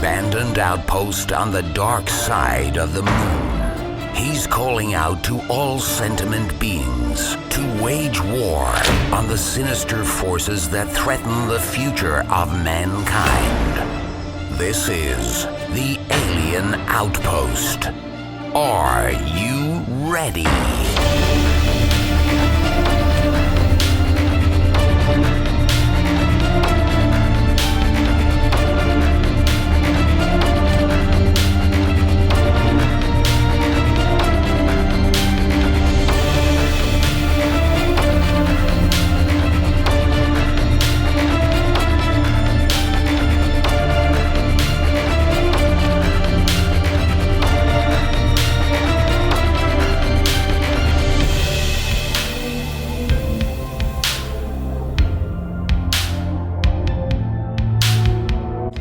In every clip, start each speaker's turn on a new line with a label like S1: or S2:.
S1: abandoned outpost on the dark side of the moon. He's calling out to all sentient beings to wage war on the sinister forces that threaten the future of mankind. This is the Alien Outpost. Are you ready?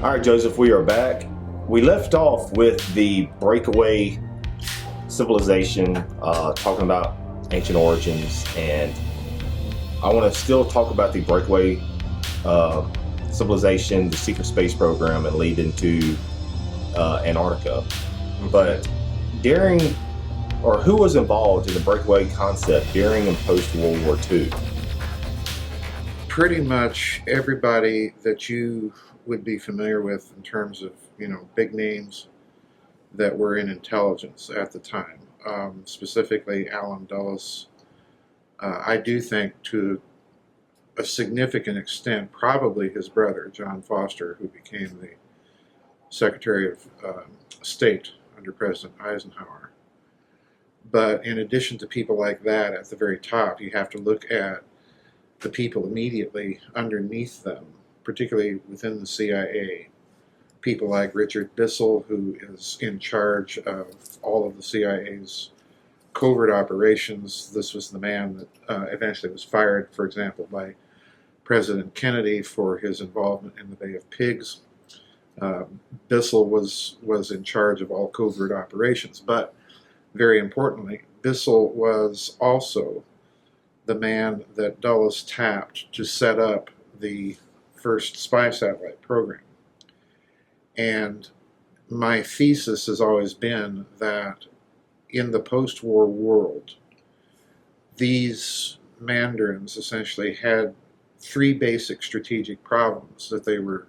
S2: All right, Joseph, we are back. We left off with the Breakaway Civilization, talking about ancient origins, and I want to still talk about the Breakaway Civilization, the secret space program, and lead into Antarctica. But who was involved in the breakaway concept during and post World War II?
S3: Pretty much everybody that you would be familiar with in terms of, big names that were in intelligence at the time. Specifically Allen Dulles. I do think to a significant extent, probably his brother, John Foster, who became the Secretary of State under President Eisenhower. But in addition to people like that at the very top, you have to look at the people immediately underneath them, particularly within the CIA. People like Richard Bissell, who is in charge of all of the CIA's covert operations. This was the man that eventually was fired, for example, by President Kennedy for his involvement in the Bay of Pigs. Bissell was in charge of all covert operations, but very importantly, Bissell was also the man that Dulles tapped to set up the first spy satellite program. And my thesis has always been that in the post-war world, these mandarins essentially had three basic strategic problems that they were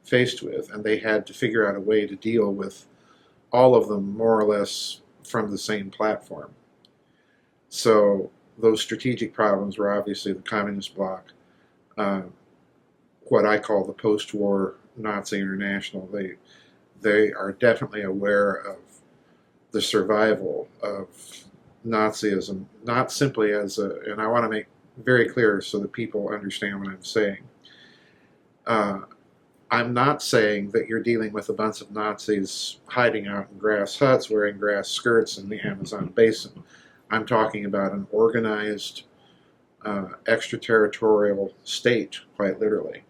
S3: faced with, and they had to figure out a way to deal with all of them more or less from the same platform. So those strategic problems were obviously the communist bloc, what I call the post-war Nazi International. They are definitely aware of the survival of Nazism, not simply as and I want to make very clear so that people understand what I'm saying. I'm not saying that you're dealing with a bunch of Nazis hiding out in grass huts wearing grass skirts in the Amazon basin. I'm talking about an organized extraterritorial state, quite literally,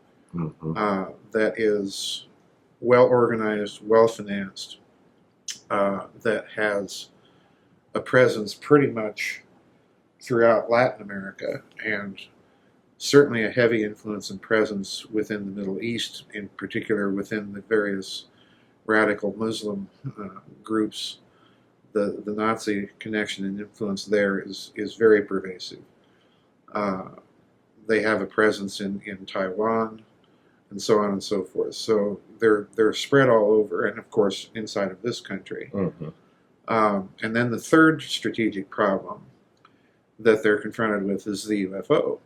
S3: that is well organized, well financed, that has a presence pretty much throughout Latin America, and certainly a heavy influence and presence within the Middle East, in particular within the various radical Muslim groups. The Nazi connection and influence there is very pervasive. They have a presence in Taiwan, and so on and so forth. So they're spread all over, and of course inside of this country. And then the third strategic problem that they're confronted with is the UFO,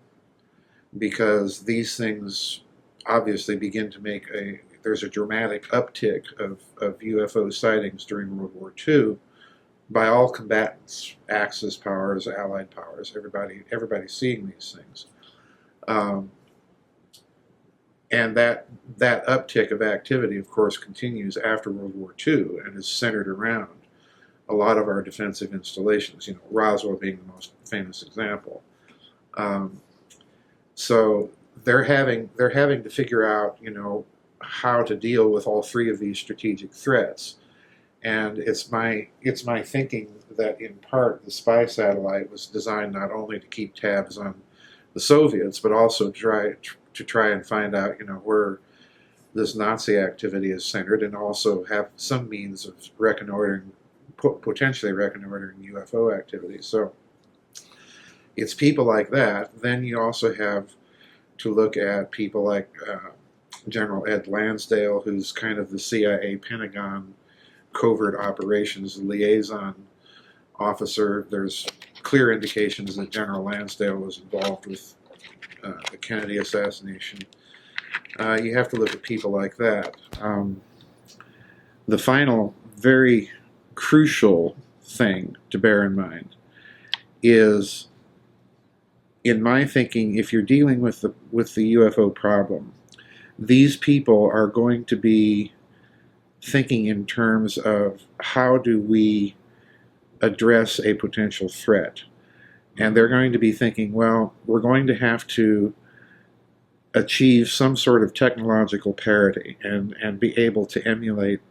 S3: because these things obviously begin to make there's a dramatic uptick of UFO sightings during World War II by all combatants, Axis powers, Allied powers, everybody seeing these things. And that uptick of activity, of course, continues after World War II and is centered around a lot of our defensive installations, Roswell being the most famous example. So they're having to figure out, how to deal with all three of these strategic threats. And it's my thinking that in part the spy satellite was designed not only to keep tabs on the Soviets, but also to try and find out, where this Nazi activity is centered, and also have some means of reconnoitering, potentially reconnoitering UFO activity. So it's people like that. Then you also have to look at people like General Ed Lansdale, who's kind of the CIA Pentagon covert operations liaison officer. There's clear indications that General Lansdale was involved with the Kennedy assassination. You have to look at people like that. The final, very crucial thing to bear in mind is, in my thinking, if you're dealing with the UFO problem, these people are going to be thinking in terms of how do we address a potential threat. And they're going to be thinking, well, we're going to have to achieve some sort of technological parity and be able to emulate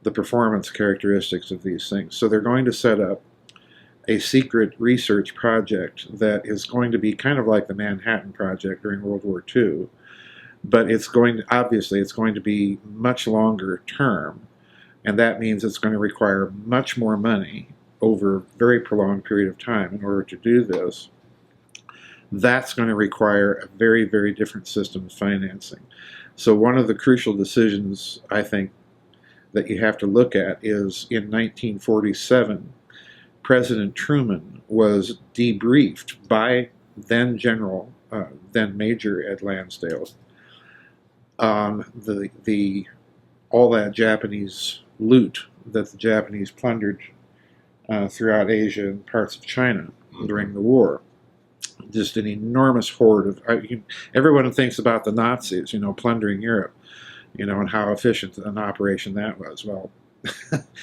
S3: the performance characteristics of these things. So they're going to set up a secret research project that is going to be kind of like the Manhattan Project during World War II, but it's going to, obviously, it's going to be much longer term, and that means it's going to require much more money over a very prolonged period of time in order to do this. That's going to require a very, very different system of financing. So one of the crucial decisions, I think, that you have to look at is in 1947, President Truman was debriefed by then Major Ed Lansdale on all that Japanese loot that the Japanese plundered throughout Asia and parts of China during the war. Just an enormous hoard of. Everyone thinks about the Nazis, plundering Europe, and how efficient an operation that was. Well,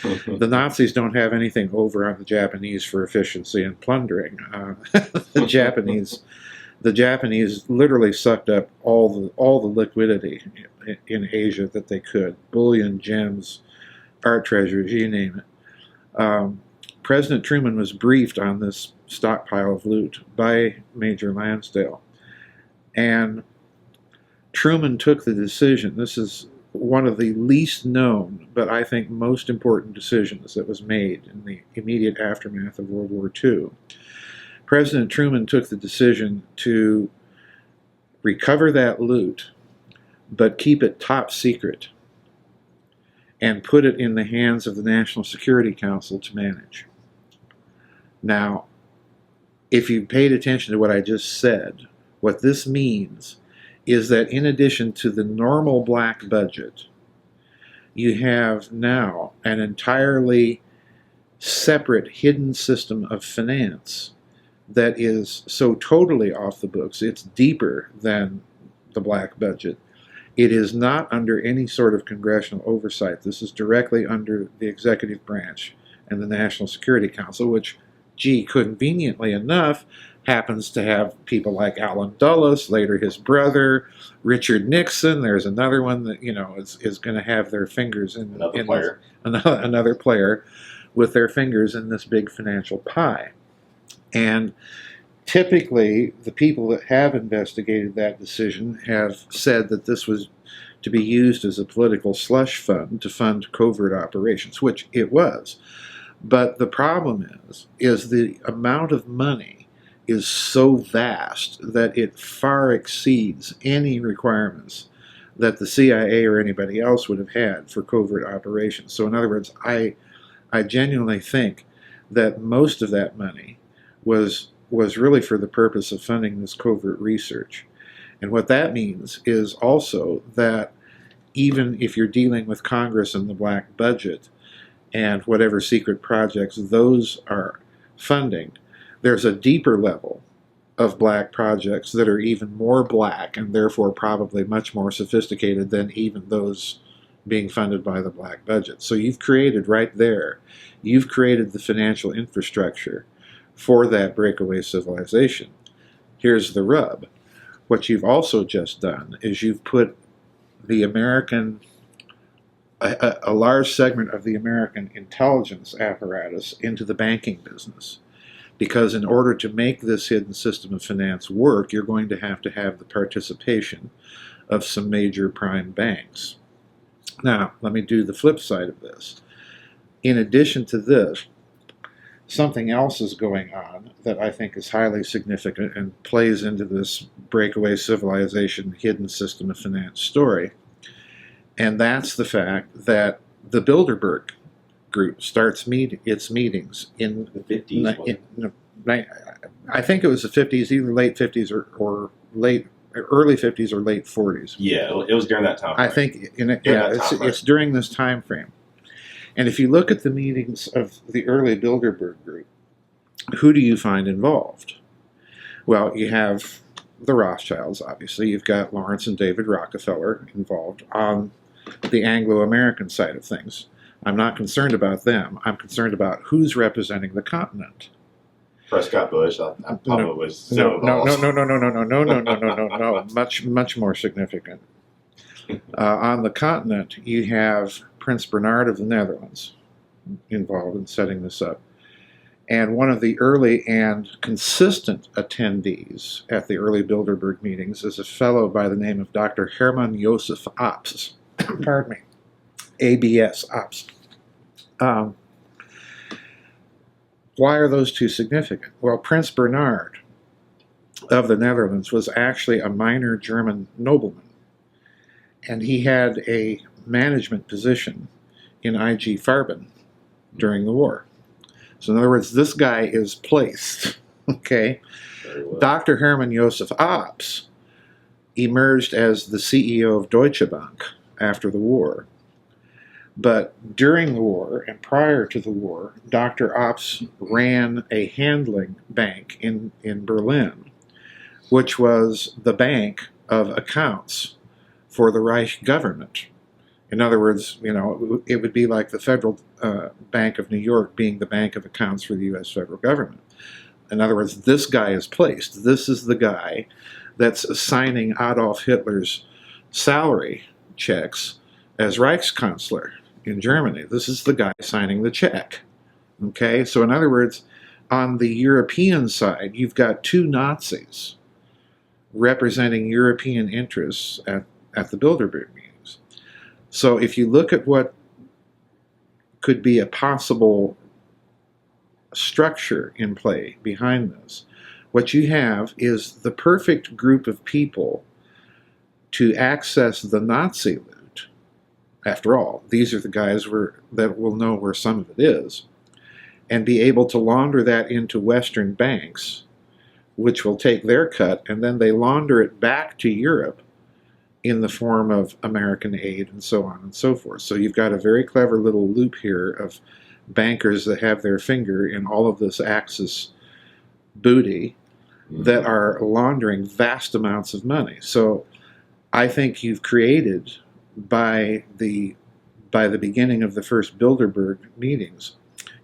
S3: the Nazis don't have anything over on the Japanese for efficiency in plundering. The Japanese literally sucked up all the liquidity in Asia that they could: bullion, gems, art treasures, you name it. President Truman was briefed on this stockpile of loot by Major Lansdale, and Truman took the decision. This is one of the least known, but I think most important decisions that was made in the immediate aftermath of World War II. President Truman took the decision to recover that loot, but keep it top secret, and put it in the hands of the National Security Council to manage. Now, if you paid attention to what I just said, what this means is that in addition to the normal black budget, you have now an entirely separate hidden system of finance that is so totally off the books. It's deeper than the black budget. It is not under any sort of congressional oversight. This is directly under the executive branch and the National Security Council, which, conveniently enough, happens to have people like Allen Dulles, later his brother, Richard Nixon. There's another one that is going to have their fingers in another player with their fingers in this big financial pie. And typically, the people that have investigated that decision have said that this was to be used as a political slush fund to fund covert operations, which it was. But the problem is the amount of money is so vast that it far exceeds any requirements that the CIA or anybody else would have had for covert operations. So in other words, I genuinely think that most of that money was really for the purpose of funding this covert research. And what that means is also that even if you're dealing with Congress and the black budget and whatever secret projects those are funding, there's a deeper level of black projects that are even more black and therefore probably much more sophisticated than even those being funded by the black budget. So you've created right there, you've created the financial infrastructure for that breakaway civilization. Here's the rub. What you've also just done is you've put the American, a large segment of the American intelligence apparatus into the banking business. Because in order to make this hidden system of finance work, you're going to have the participation of some major prime banks. Now, let me do the flip side of this. In addition to this, something else is going on that I think is highly significant and plays into this breakaway civilization hidden system of finance story. And that's the fact that the Bilderberg group starts its meetings in
S2: The 50s.
S3: I think it was the 50s, either late 50s or early 50s or late 40s.
S2: Yeah, it was during that time.
S3: I think it's during this time frame. And if you look at the meetings of the early Bilderberg group, who do you find involved? Well, you have the Rothschilds, obviously. You've got Lawrence and David Rockefeller involved on the Anglo-American side of things. I'm not concerned about them. I'm concerned about who's representing the continent.
S2: Prescott Bush, I probably was
S3: No,
S2: involved.
S3: much more significant. On the continent, you have Prince Bernhard of the Netherlands involved in setting this up. And one of the early and consistent attendees at the early Bilderberg meetings is a fellow by the name of Dr. Hermann Josef Ops. Pardon me. ABS, Ops. Why are those two significant? Well, Prince Bernhard of the Netherlands was actually a minor German nobleman, and he had a management position in IG Farben during the war. So in other words, this guy is placed, okay?
S2: Very well.
S3: Dr. Hermann Josef Ops emerged as the CEO of Deutsche Bank after the war. But during the war and prior to the war, Dr. Ops ran a handling bank in Berlin, which was the bank of accounts for the Reich government. In other words, it would be like the Federal Bank of New York being the bank of accounts for the U.S. federal government. In other words, this guy is placed. This is the guy that's signing Adolf Hitler's salary checks as Reichskanzler in Germany. This is the guy signing the check. Okay, so in other words, on the European side, you've got two Nazis representing European interests at the Bilderberg meetings. So if you look at what could be a possible structure in play behind this, what you have is the perfect group of people to access the Nazi loot. After all, these are the guys that will know where some of it is, and be able to launder that into Western banks, which will take their cut, and then they launder it back to Europe in the form of American aid and so on and so forth. So you've got a very clever little loop here of bankers that have their finger in all of this Axis booty that are laundering vast amounts of money. So I think you've created, by the beginning of the first Bilderberg meetings,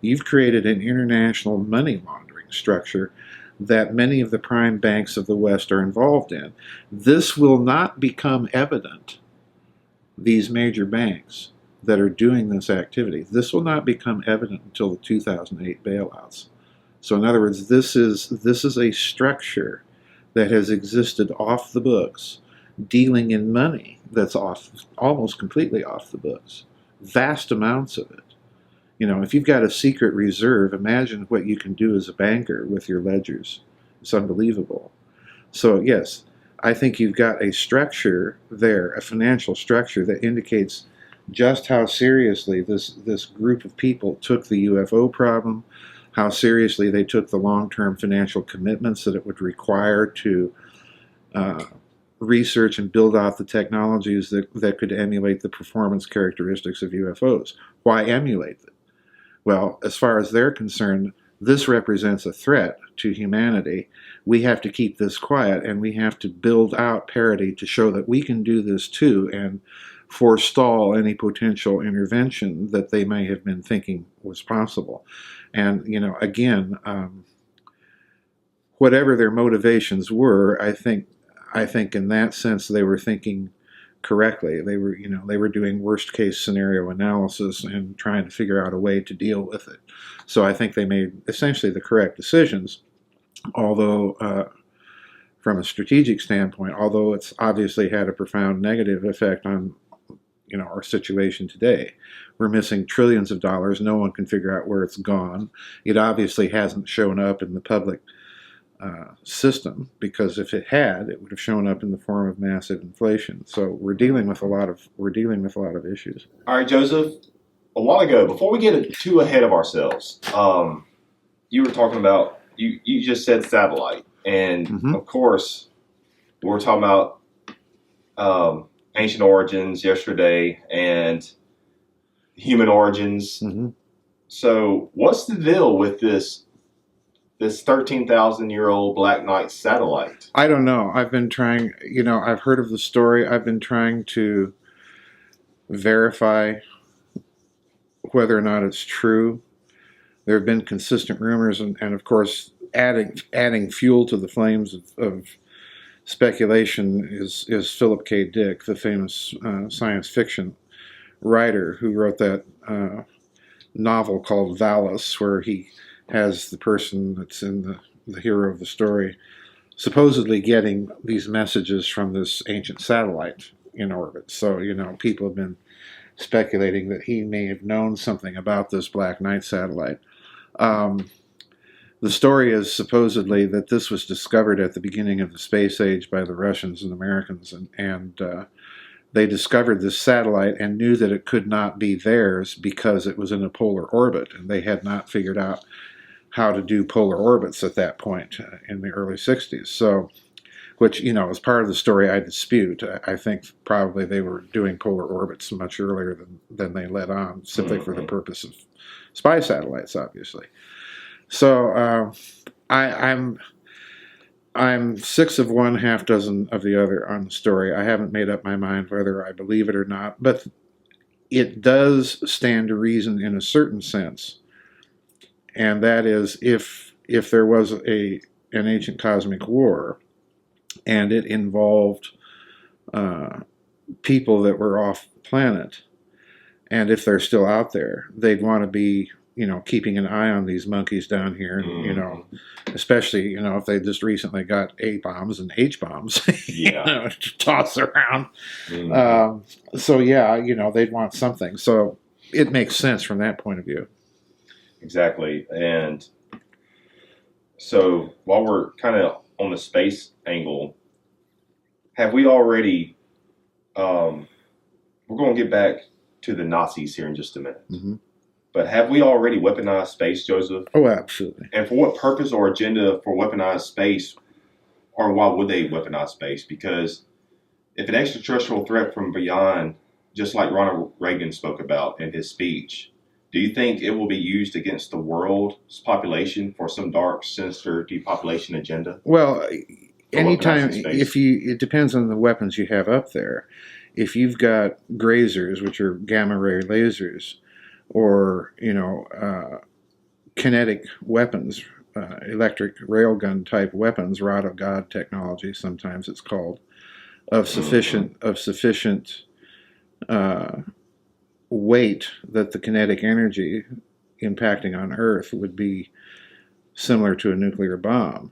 S3: you've created an international money laundering structure that many of the prime banks of the West are involved in. This will not become evident, these major banks that are doing this activity, this will not become evident until the 2008 bailouts. So in other words, this is a structure that has existed off the books, dealing in money that's almost completely off the books, vast amounts of it. If you've got a secret reserve, imagine what you can do as a banker with your ledgers. It's unbelievable. So yes, I think you've got a structure there, a financial structure that indicates just how seriously this group of people took the UFO problem, how seriously they took the long-term financial commitments that it would require to research and build out the technologies that could emulate the performance characteristics of UFOs. Why emulate them? Well, as far as they're concerned, this represents a threat to humanity. We have to keep this quiet, and we have to build out parity to show that we can do this too and forestall any potential intervention that they may have been thinking was possible. And, again, whatever their motivations were, I think in that sense they were thinking correctly. They were doing worst case scenario analysis and trying to figure out a way to deal with it. So I think they made essentially the correct decisions, although from a strategic standpoint, although it's obviously had a profound negative effect on our situation today. We're missing trillions of dollars. No one can figure out where it's gone. It obviously hasn't shown up in the public system, because if it had, it would have shown up in the form of massive inflation. So we're dealing with a lot of issues.
S2: All right, Joseph. A while ago, before we get too ahead of ourselves, you were talking about you just said satellite, and of course, we were talking about ancient origins yesterday and human origins. So, what's the deal with this 13,000-year-old Black Knight satellite?
S3: I don't know. I've been trying, I've heard of the story. I've been trying to verify whether or not it's true. There have been consistent rumors, and of course, adding fuel to the flames of speculation is Philip K. Dick, the famous science fiction writer who wrote that novel called Valis, where he has the person that's in the hero of the story supposedly getting these messages from this ancient satellite in orbit. So, people have been speculating that he may have known something about this Black Knight satellite. The story is supposedly that this was discovered at the beginning of the space age by the Russians and Americans, and they discovered this satellite and knew that it could not be theirs because it was in a polar orbit, and they had not figured out how to do polar orbits at that point in the early 60s. So, which, as part of the story I dispute. I think probably they were doing polar orbits much earlier than they let on, simply for the purpose of spy satellites, obviously. So I'm 6 of one, half dozen of the other on the story. I haven't made up my mind whether I believe it or not, but it does stand to reason in a certain sense, and that is if there was an ancient cosmic war, and it involved people that were off planet, and if they're still out there, they'd want to be keeping an eye on these monkeys down here, and, especially, if they just recently got A-bombs and H-bombs, to toss around. So, they'd want something. So it makes sense from that point of view.
S2: Exactly. And so while we're kind of on the space angle, have we already, we're going to get back to the Nazis here in just a minute. But have we already weaponized space, Joseph?
S3: Oh, absolutely.
S2: And for what purpose or agenda for weaponized space, or why would they weaponize space? Because if an extraterrestrial threat from beyond, just like Ronald Reagan spoke about in his speech, do you think it will be used against the world's population for some dark, sinister depopulation agenda?
S3: Well, anytime, it depends on the weapons you have up there. If you've got grazers, which are gamma ray lasers, or kinetic weapons, electric railgun type weapons, rod of God technology, sometimes it's called, of sufficient weight that the kinetic energy impacting on Earth would be similar to a nuclear bomb.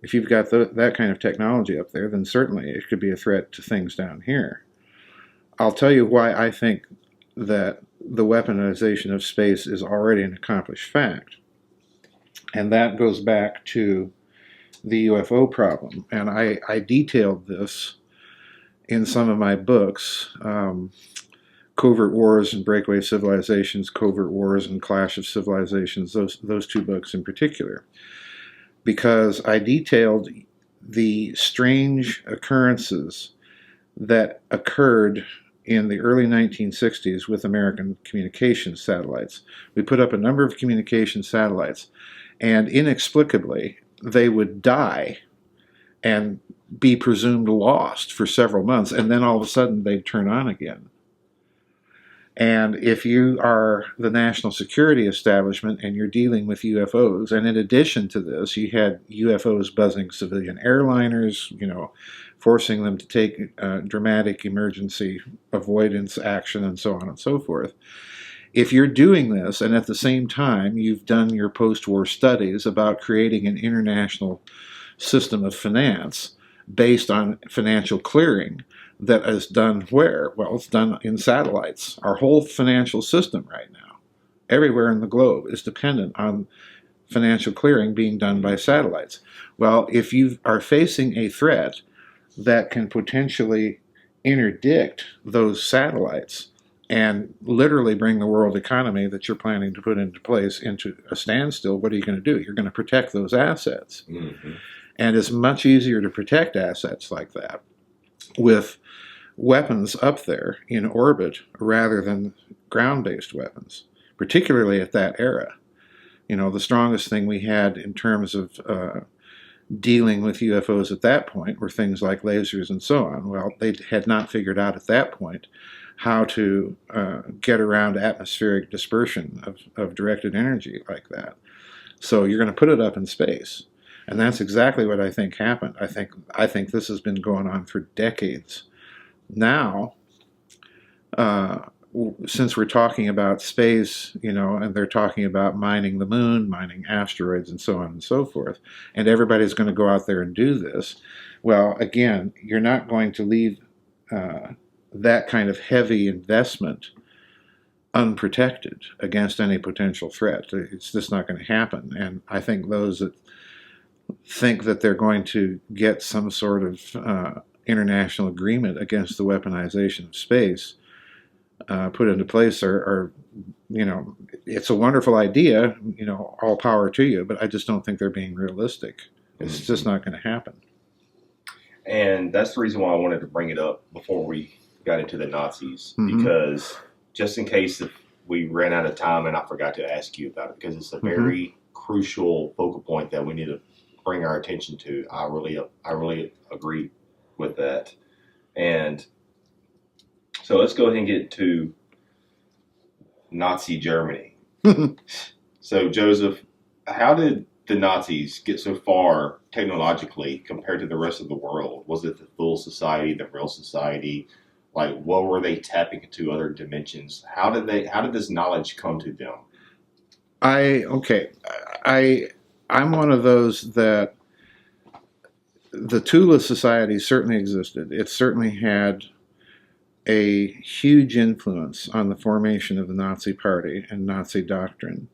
S3: If you've got that kind of technology up there, then certainly it could be a threat to things down here. I'll tell you why I think that the weaponization of space is already an accomplished fact. And that goes back to the UFO problem. And I detailed this in some of my books, Covert Wars and Breakaway Civilizations, Covert Wars and Clash of Civilizations, those 2 books in particular, because I detailed the strange occurrences that occurred in the early 1960s with American communication satellites. We put up a number of communication satellites, and inexplicably, they would die and be presumed lost for several months, and then all of a sudden they'd turn on again. And if you are the national security establishment and you're dealing with UFOs, and in addition to this, you had UFOs buzzing civilian airliners, forcing them to take dramatic emergency avoidance action and so on and so forth. If you're doing this, and at the same time you've done your post-war studies about creating an international system of finance based on financial clearing that is done where? Well, it's done in satellites. Our whole financial system right now, everywhere in the globe, is dependent on financial clearing being done by satellites. Well, if you are facing a threat that can potentially interdict those satellites and literally bring the world economy that you're planning to put into place into a standstill, what are you going to do? You're going to protect those assets.
S2: Mm-hmm.
S3: And it's much easier to protect assets like that with weapons up there in orbit rather than ground-based weapons, particularly at that era. You know, the strongest thing we had in terms of dealing with UFOs at that point were things like lasers and so on. Well, they had not figured out at that point how to get around atmospheric dispersion of directed energy like that. So you're going to put it up in space. And that's exactly what I think happened. I think this has been going on for decades. Now, since we're talking about space, you know, and they're talking about mining the moon, mining asteroids, and so on and so forth, and everybody's going to go out there and do this, well, again, you're not going to leave that kind of heavy investment unprotected against any potential threat. It's just not going to happen. And I think those that think that they're going to get some sort of international agreement against the weaponization of space put into place are, you know, it's a wonderful idea, you know, all power to you, but I just don't think they're being realistic. It's just not going to happen.
S2: And that's the reason why I wanted to bring it up before we got into the Nazis, because just in case if we ran out of time and I forgot to ask you about it, because it's a very crucial focal point that we need to bring our attention to. I really agree with that. And so let's go ahead and get to Nazi Germany. So Joseph, how did the Nazis get so far technologically compared to the rest of the world? Was it the Thule Society, the Vril Society? Like, what were they tapping into other dimensions? How did this knowledge come to them?
S3: I'm one of those that the Thule Society certainly existed. It certainly had a huge influence on the formation of the Nazi Party and Nazi doctrine.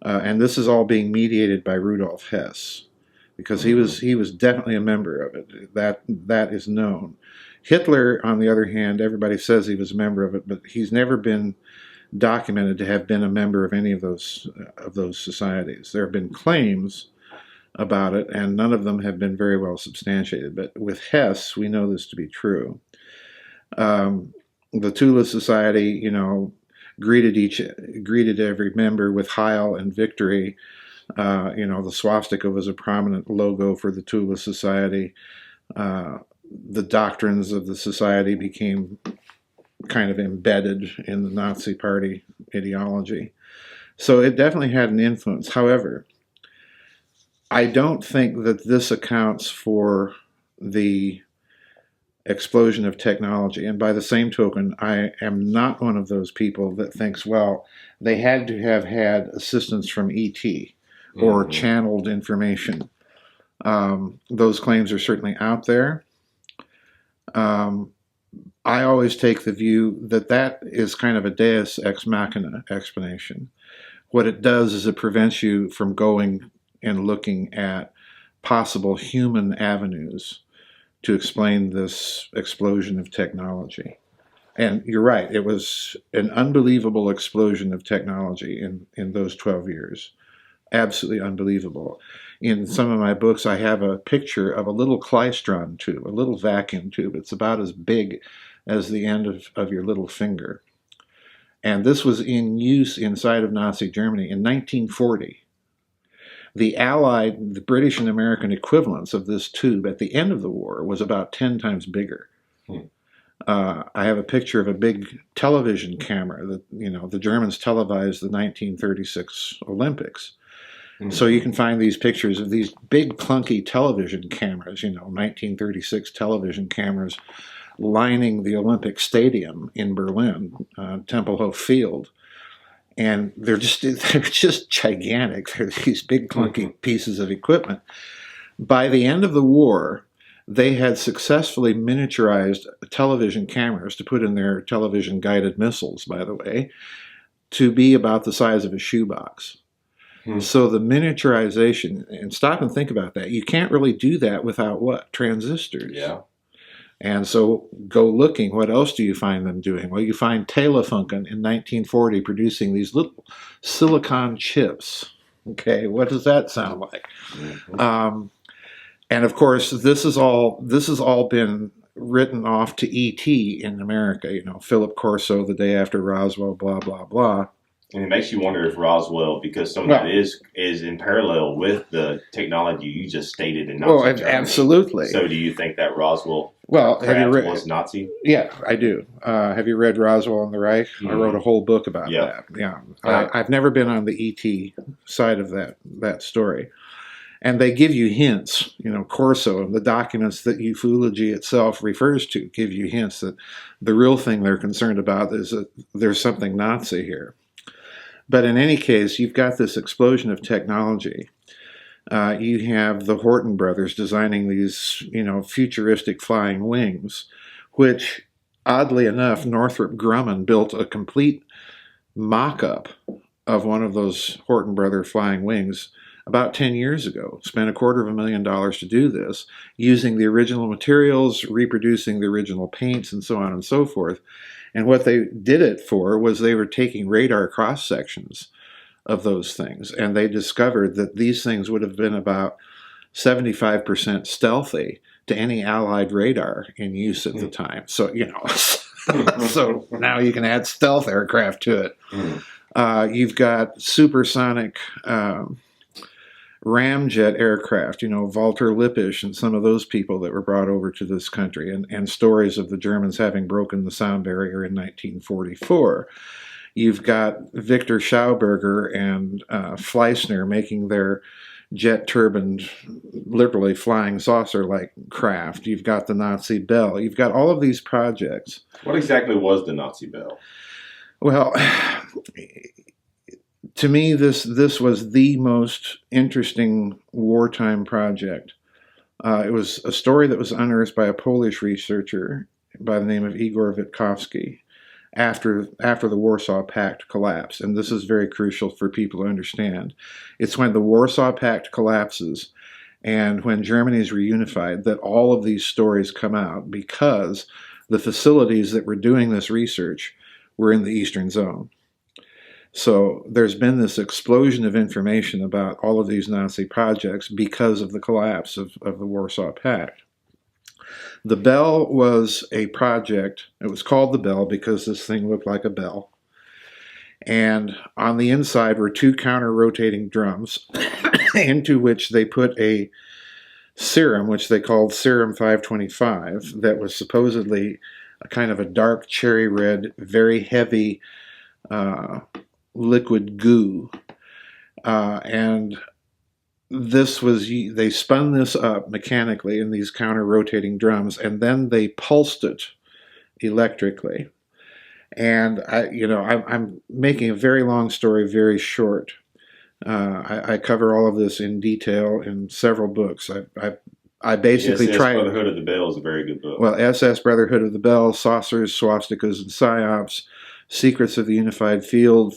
S3: And this is all being mediated by Rudolf Hess, because he was definitely a member of it. That is known. Hitler, on the other hand, everybody says he was a member of it, but he's never been documented to have been a member of any of those societies. There have been claims about it, and none of them have been very well substantiated. But with Hess, we know this to be true. The Thule Society, you know, greeted every member with Heil and victory. You know, the swastika was a prominent logo for the Thule Society. The doctrines of the society became kind of embedded in the Nazi Party ideology. So it definitely had an influence. However, I don't think that this accounts for the explosion of technology. And by the same token, I am not one of those people that thinks, well, they had to have had assistance from ET or channeled information. Those claims are certainly out there. I always take the view that that is kind of a deus ex machina explanation. What it does is it prevents you from going and looking at possible human avenues to explain this explosion of technology. And you're right, it was an unbelievable explosion of technology in those 12 years. Absolutely unbelievable. In some of my books, I have a picture of a little klystron tube, a little vacuum tube. It's about as big as the end of your little finger. And this was in use inside of Nazi Germany in 1940. The British and American equivalents of this tube at the end of the war was about 10 times bigger. I have a picture of a big television camera that, you know, the Germans televised the 1936 Olympics. So you can find these pictures of these big clunky television cameras, you know, 1936 television cameras lining the Olympic Stadium in Berlin, Tempelhof Field. And they're just gigantic. They're these big clunky pieces of equipment. By the end of the war, they had successfully miniaturized television cameras to put in their television guided missiles, by the way, to be about the size of a shoebox. So the miniaturization, and stop and think about that. You can't really do that without what? Transistors.
S2: Yeah.
S3: And so go looking. What else do you find them doing? Well, you find Telefunken in 1940 producing these little silicon chips. Okay, what does that sound like? And of course, this has all been written off to E.T. in America. You know, Philip Corso, The Day After Roswell, blah blah blah.
S2: And it makes you wonder if Roswell, because some of that is in parallel with the technology you just stated in Nazi Germany.
S3: Absolutely.
S2: So do you think that Roswell
S3: have you read,
S2: was Nazi?
S3: Yeah, I do. Have you read Roswell and the Reich? I wrote a whole book about that. Yeah. I've never been on the ET side of that story. And they give you hints, you know, Corso and the documents that ufology itself refers to give you hints that the real thing they're concerned about is that there's something Nazi here. But in any case, you've got this explosion of technology. You have the Horton Brothers designing these, you know, futuristic flying wings, which, oddly enough, Northrop Grumman built a complete mock-up of one of those Horton Brother flying wings about 10 years ago. Spent $250,000 to do this, using the original materials, reproducing the original paints, and so on and so forth. And what they did it for was they were taking radar cross-sections of those things, and they discovered that these things would have been about 75% stealthy to any Allied radar in use at the time. So, you know, so now you can add stealth aircraft to it. You've got supersonic ramjet aircraft, you know, Walter Lippisch and some of those people that were brought over to this country, and stories of the Germans having broken the sound barrier in 1944. You've got Victor Schauberger and Fleissner making their jet turbined, literally flying saucer-like craft. You've got the Nazi Bell. You've got all of these projects.
S2: What exactly was the Nazi Bell?
S3: Well, to me, this was the most interesting wartime project. It was a story that was unearthed by a Polish researcher by the name of Igor Witkowski after the Warsaw Pact collapsed. And this is very crucial for people to understand. It's when the Warsaw Pact collapses and when Germany is reunified that all of these stories come out, because the facilities that were doing this research were in the Eastern Zone. So there's been this explosion of information about all of these Nazi projects because of the collapse of the Warsaw Pact. The Bell was a project. It was called the Bell because this thing looked like a bell. And on the inside were two counter-rotating drums into which they put a serum, which they called Serum 525, that was supposedly a kind of a dark cherry red, very heavy liquid goo. And this was, they spun this up mechanically in these counter-rotating drums, and then they pulsed it electrically. And I'm making a very long story very short. I cover all of this in detail in several books. I basically tried.
S2: Brotherhood of the Bell is a very good book.
S3: Well, SS Brotherhood of the Bell, Saucers, Swastikas, and Psyops, Secrets of the Unified Field,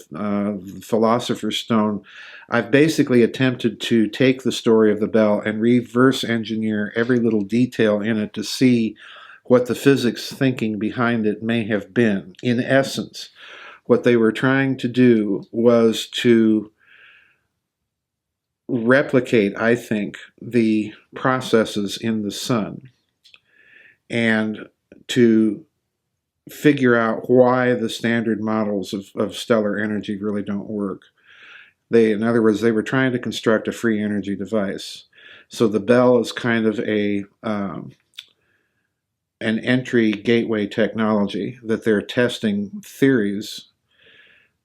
S3: Philosopher's Stone. I've basically attempted to take the story of the Bell and reverse engineer every little detail in it to see what the physics thinking behind it may have been. In essence, what they were trying to do was to replicate, I think, the processes in the sun and to figure out why the standard models of stellar energy really don't work. In other words, they were trying to construct a free energy device. So the Bell is kind of an entry gateway technology that they're testing theories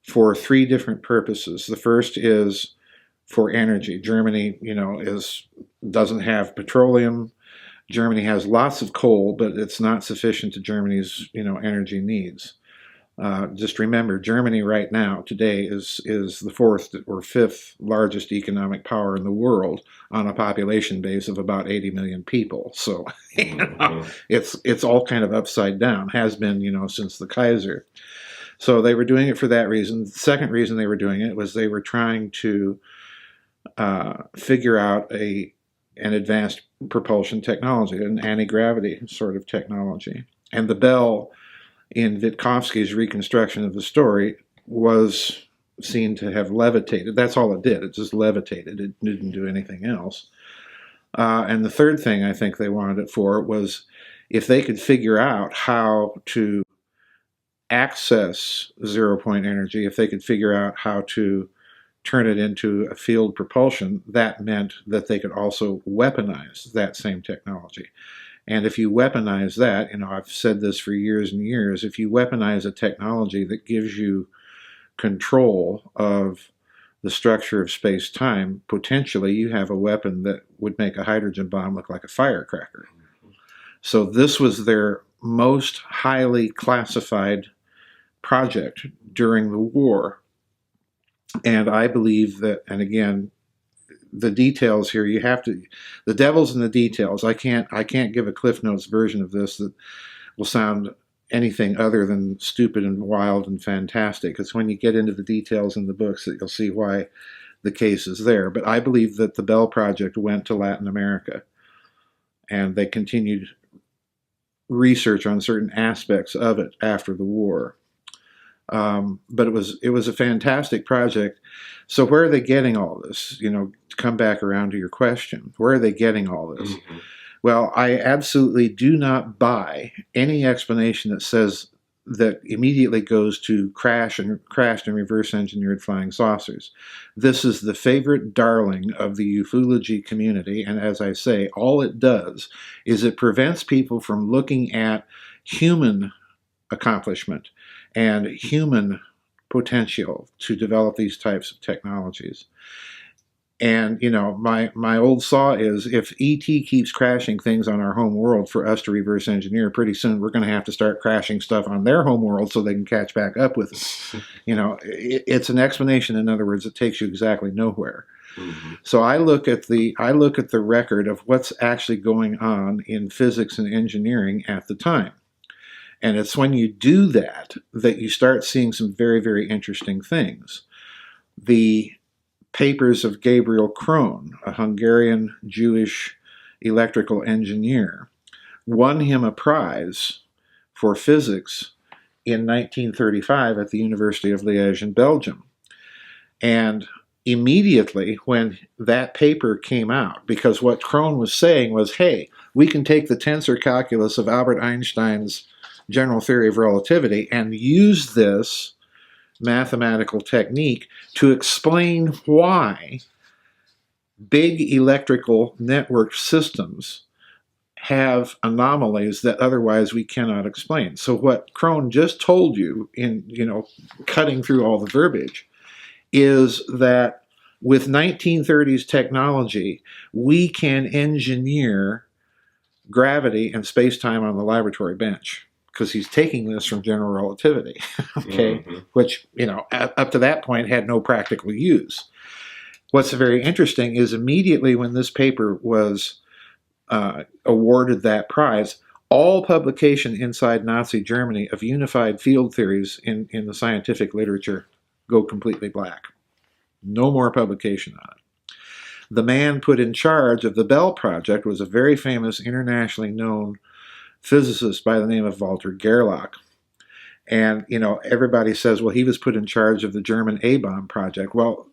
S3: for three different purposes. The first is for energy. Germany, doesn't have petroleum. Germany has lots of coal, but it's not sufficient to Germany's, energy needs. Just remember, Germany right now, today, is the fourth or fifth largest economic power in the world on a population base of about 80 million people. So it's all kind of upside down, has been, since the Kaiser. So they were doing it for that reason. The second reason they were doing it was they were trying to figure out an advanced propulsion technology, an anti-gravity sort of technology. And the Bell, in Witkowski's reconstruction of the story, was seen to have levitated. That's all it did. It just levitated. It didn't do anything else. And the third thing I think they wanted it for was if they could figure out how to access zero-point energy, if they could figure out how to turn it into a field propulsion, that meant that they could also weaponize that same technology. And if you weaponize that, I've said this for years and years, if you weaponize a technology that gives you control of the structure of space-time, potentially you have a weapon that would make a hydrogen bomb look like a firecracker. So this was their most highly classified project during the war. And I believe that, and again, the details here, the devil's in the details. I can't give a Cliff Notes version of this that will sound anything other than stupid and wild and fantastic. It's when you get into the details in the books that you'll see why the case is there. But I believe that the Bell Project went to Latin America, and they continued research on certain aspects of it after the war. But it was a fantastic project. So where are they getting all this? To come back around to your question, where are they getting all this? Mm-hmm. Well, I absolutely do not buy any explanation that says that immediately goes to crashed and reverse engineered flying saucers. This is the favorite darling of the ufology community, and as I say, all it does is it prevents people from looking at human accomplishment and human potential to develop these types of technologies. And, my old saw is if ET keeps crashing things on our home world for us to reverse engineer, pretty soon we're going to have to start crashing stuff on their home world so they can catch back up with it. It's an explanation, in other words, that takes you exactly nowhere. Mm-hmm. So I look at the record of what's actually going on in physics and engineering at the time. And it's when you do that you start seeing some very, very interesting things. The papers of Gabriel Krohn, a Hungarian Jewish electrical engineer, won him a prize for physics in 1935 at the University of Liège in Belgium. And immediately when that paper came out, because what Krohn was saying was, hey, we can take the tensor calculus of Albert Einstein's general theory of relativity and use this mathematical technique to explain why big electrical network systems have anomalies that otherwise we cannot explain. So what Krohn just told you in, cutting through all the verbiage is that with 1930s technology, we can engineer gravity and space-time on the laboratory bench. Because he's taking this from general relativity, okay, mm-hmm. which, up to that point had no practical use. What's very interesting is immediately when this paper was awarded that prize, all publication inside Nazi Germany of unified field theories in the scientific literature go completely black. No more publication on it. The man put in charge of the Bell Project was a very famous, internationally known physicist by the name of Walter Gerlach. And, everybody says, well, he was put in charge of the German A-bomb project. Well,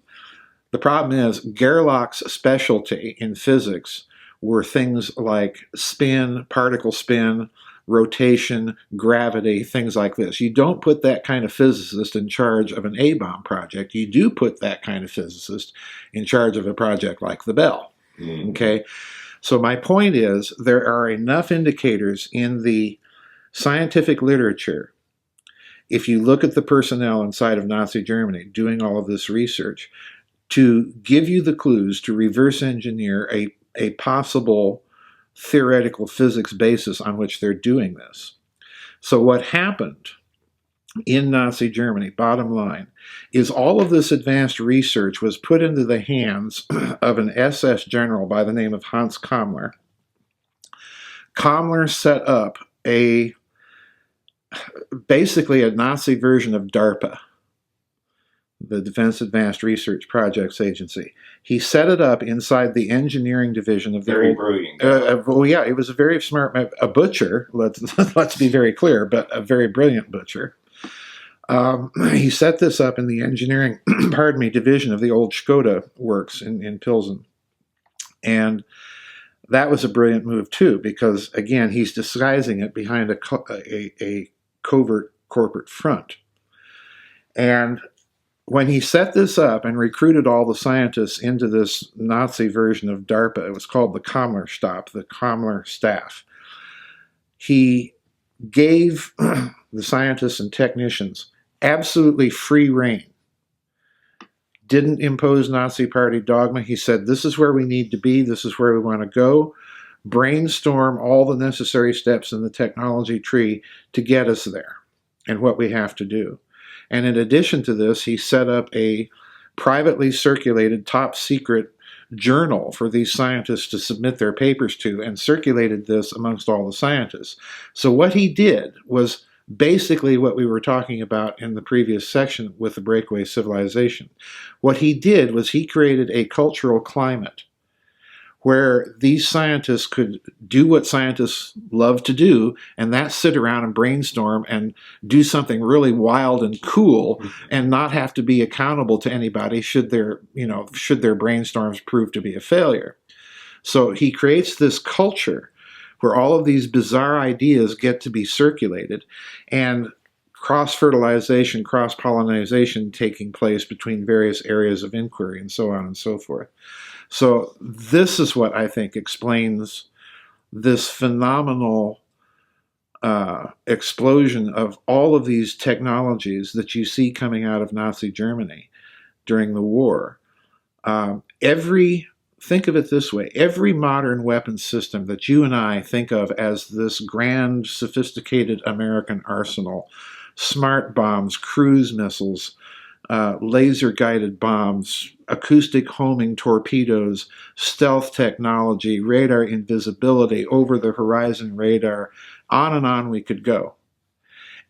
S3: the problem is Gerlach's specialty in physics were things like spin, particle spin, rotation, gravity, things like this. You don't put that kind of physicist in charge of an A-bomb project. You do put that kind of physicist in charge of a project like the Bell. Mm-hmm. Okay? So my point is, there are enough indicators in the scientific literature, if you look at the personnel inside of Nazi Germany doing all of this research, to give you the clues to reverse engineer a possible theoretical physics basis on which they're doing this. So what happened in Nazi Germany, bottom line, is all of this advanced research was put into the hands of an SS general by the name of Hans Kammler. Kammler set up basically a Nazi version of DARPA, the Defense Advanced Research Projects Agency. He set it up inside the engineering division of the
S2: Very brilliant.
S3: well, yeah, he was a very smart, a butcher. Let's be very clear, but a very brilliant butcher. He set this up in the engineering, division of the old Skoda works in Pilsen, and that was a brilliant move too, because again, he's disguising it behind a covert corporate front. And when he set this up and recruited all the scientists into this Nazi version of DARPA, it was called the Kammlerstab, the Kammler staff. He gave the scientists and technicians absolutely free rein. Didn't impose Nazi Party dogma. He said, this is where we need to be. This is where we want to go. Brainstorm all the necessary steps in the technology tree to get us there and what we have to do. And in addition to this, he set up a privately circulated top secret journal for these scientists to submit their papers to, and circulated this amongst all the scientists. So what he did was basically what we were talking about in the previous section with the Breakaway Civilization. What he did was he created a cultural climate where these scientists could do what scientists love to do, and that's sit around and brainstorm and do something really wild and cool, and not have to be accountable to anybody should their brainstorms prove to be a failure. So he creates this culture where all of these bizarre ideas get to be circulated, and cross-fertilization, cross-pollination taking place between various areas of inquiry, and so on and so forth. So this is what I think explains this phenomenal explosion of all of these technologies that you see coming out of Nazi Germany during the war. Think of it this way, every modern weapons system that you and I think of as this grand, sophisticated American arsenal, smart bombs, cruise missiles, laser-guided bombs, acoustic homing torpedoes, stealth technology, radar invisibility, over-the-horizon radar, on and on we could go.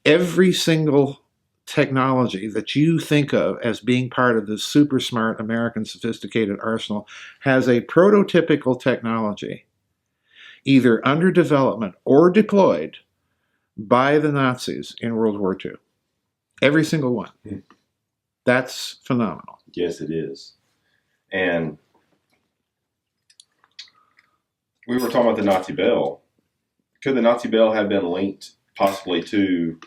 S3: Every single technology that you think of as being part of this super smart American sophisticated arsenal has a prototypical technology either under development or deployed by the Nazis in World War II. Every single one. That's phenomenal.
S2: Yes, it is. And we were talking about the Nazi Bell. Could the Nazi Bell have been linked possibly to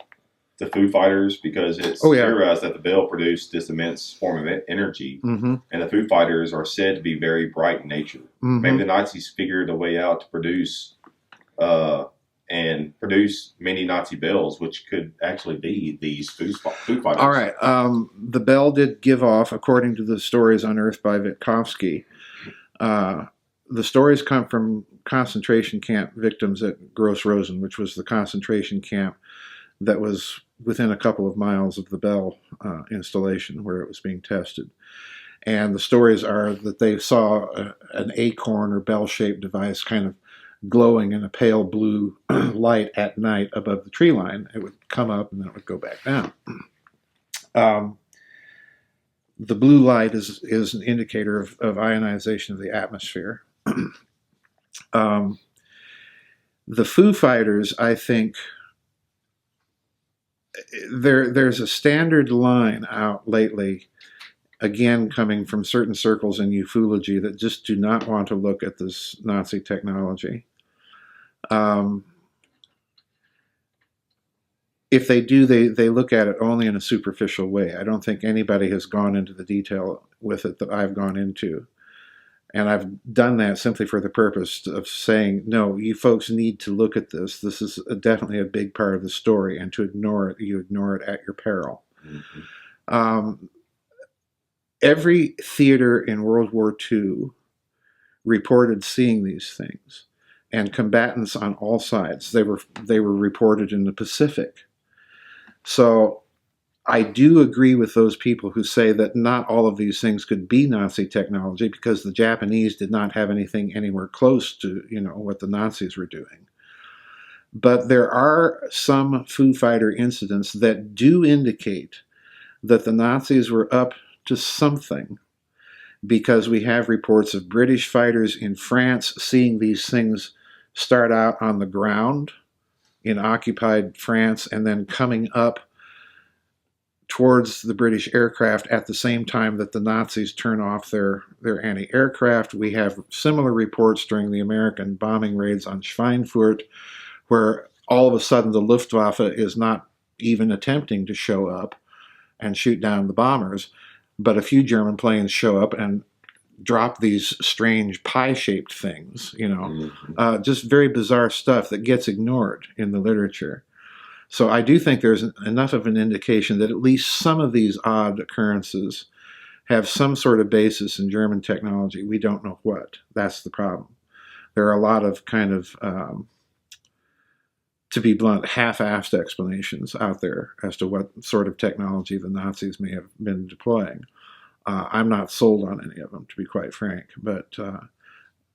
S2: the Foofighters? Because it's theorized that the Bell produced this immense form of energy, and the Foofighters are said to be very bright in nature. Maybe the Nazis figured a way out to produce many Nazi bells, which could actually be these Foofighters.
S3: All right. The bell did give off, according to the stories unearthed by Witkowski. The stories come from concentration camp victims at Gross Rosen, which was the concentration camp that was within a couple of miles of the Bell installation where it was being tested. And the stories are that they saw an acorn or bell-shaped device kind of glowing in a pale blue light at night above the tree line. It would come up and then it would go back down. The blue light is an indicator of ionization of the atmosphere. The Foofighters, I think, there's a standard line out lately, again coming from certain circles in ufology, that just do not want to look at this Nazi technology. If they do, they look at it only in a superficial way. I don't think anybody has gone into the detail with it that I've gone into. And I've done that simply for the purpose of saying, no, you folks need to look at this. This is definitely a big part of the story, and to ignore it, you ignore it at your peril. Every theater in World War II reported seeing these things, and combatants on all sides. They were reported in the Pacific. So I do agree with those people who say that not all of these things could be Nazi technology because the Japanese did not have anything anywhere close to, what the Nazis were doing. But there are some Foo Fighter incidents that do indicate that the Nazis were up to something, because we have reports of British fighters in France seeing these things start out on the ground in occupied France and then coming up towards the British aircraft at the same time that the Nazis turn off their anti-aircraft. We have similar reports during the American bombing raids on Schweinfurt, where all of a sudden the Luftwaffe is not even attempting to show up and shoot down the bombers, but a few German planes show up and drop these strange pie-shaped things, just very bizarre stuff that gets ignored in the literature. So I do think there's enough of an indication that at least some of these odd occurrences have some sort of basis in German technology. We don't know what. That's the problem. There are a lot of kind of, to be blunt, half-assed explanations out there as to what sort of technology the Nazis may have been deploying. I'm not sold on any of them, to be quite frank, but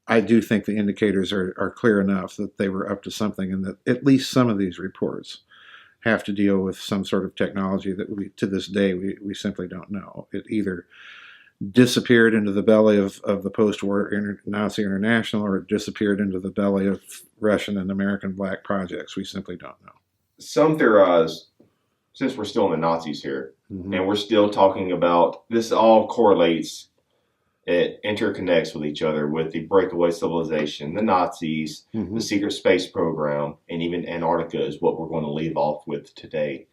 S3: I do think the indicators are clear enough that they were up to something, and that at least some of these reports have to deal with some sort of technology that to this day, we simply don't know. It either disappeared into the belly of the post-war Nazi International, or it disappeared into the belly of Russian and American black projects. We simply don't know.
S2: Some theorize, since we're still in the Nazis here, and we're still talking about, this all correlates, it interconnects with each other, with the Breakaway Civilization, the Nazis, the secret space program, and even Antarctica is what we're going to leave off with today.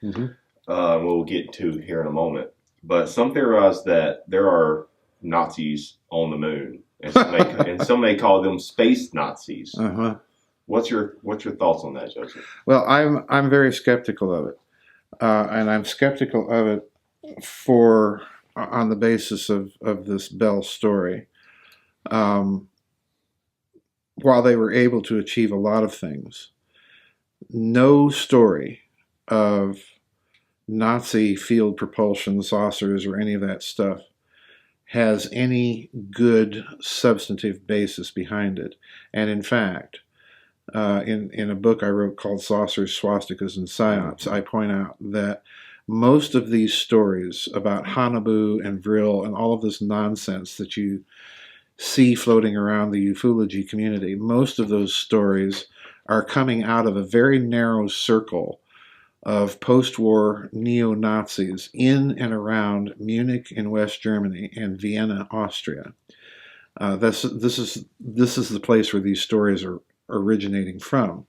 S2: We'll get to here in a moment. But some theorize that there are Nazis on the moon, and some may call them space Nazis. What's your thoughts on that, Joseph?
S3: Well, I'm very skeptical of it, and I'm skeptical of it on the basis of this Bell story. While they were able to achieve a lot of things, no story of Nazi field propulsion saucers or any of that stuff has any good substantive basis behind it. And in fact, in a book I wrote called Saucers, Swastikas, and Psyops, I point out that most of these stories about Hanabu and Vril and all of this nonsense that you see floating around the ufology community, most of those stories are coming out of a very narrow circle of post-war neo-Nazis in and around Munich in West Germany and Vienna, Austria. This is the place where these stories are originating from.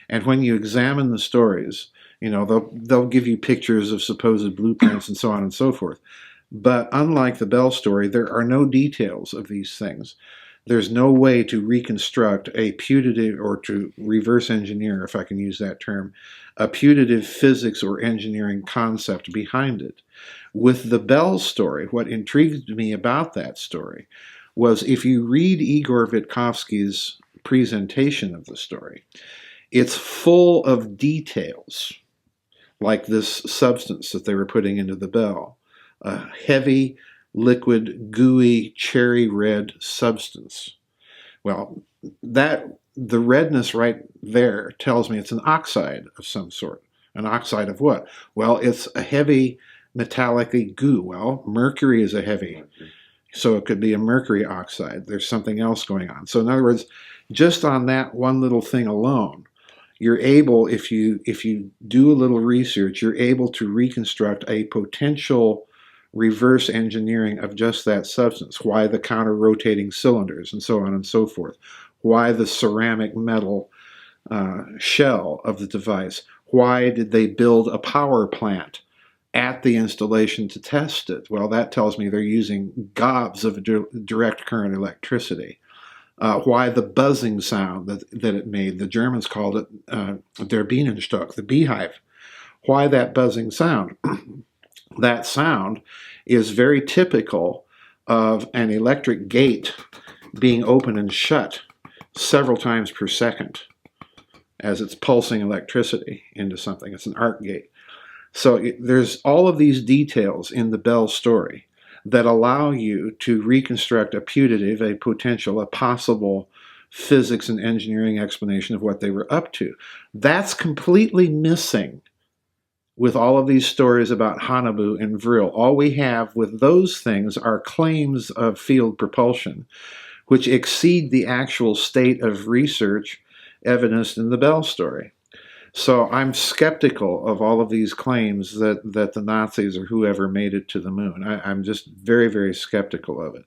S3: And when you examine the stories, they'll give you pictures of supposed blueprints and so on and so forth. But unlike the Bell story, there are no details of these things. There's no way to reconstruct a putative, or to reverse engineer, if I can use that term, a putative physics or engineering concept behind it. With the Bell story, what intrigued me about that story was, if you read Igor Vitkovsky's presentation of the story, it's full of details, like this substance that they were putting into the Bell, a heavy, liquid, gooey, cherry red substance. Well, the redness right there tells me it's an oxide of some sort. An oxide of what? Well, it's a heavy metallic goo. Well, mercury is a heavy, so it could be a mercury oxide. There's something else going on. So in other words, just on that one little thing alone, you're able, if you do a little research, you're able to reconstruct a potential reverse engineering of just that substance. Why the counter-rotating cylinders and so on and so forth. Why the ceramic metal shell of the device. Why did they build a power plant at the installation to test it? Well, that tells me they're using gobs of direct current electricity. Why the buzzing sound that it made. The Germans called it der Bienenstock, the beehive. Why that buzzing sound? That sound is very typical of an electric gate being open and shut several times per second as it's pulsing electricity into something. It's an arc gate. So there's all of these details in the Bell story that allow you to reconstruct a putative, a potential, a possible physics and engineering explanation of what they were up to. That's completely missing with all of these stories about Hanabu and Vril. All we have with those things are claims of field propulsion, which exceed the actual state of research evidenced in the Bell story. So I'm skeptical of all of these claims that the Nazis or whoever made it to the moon. I'm just very, very skeptical of it.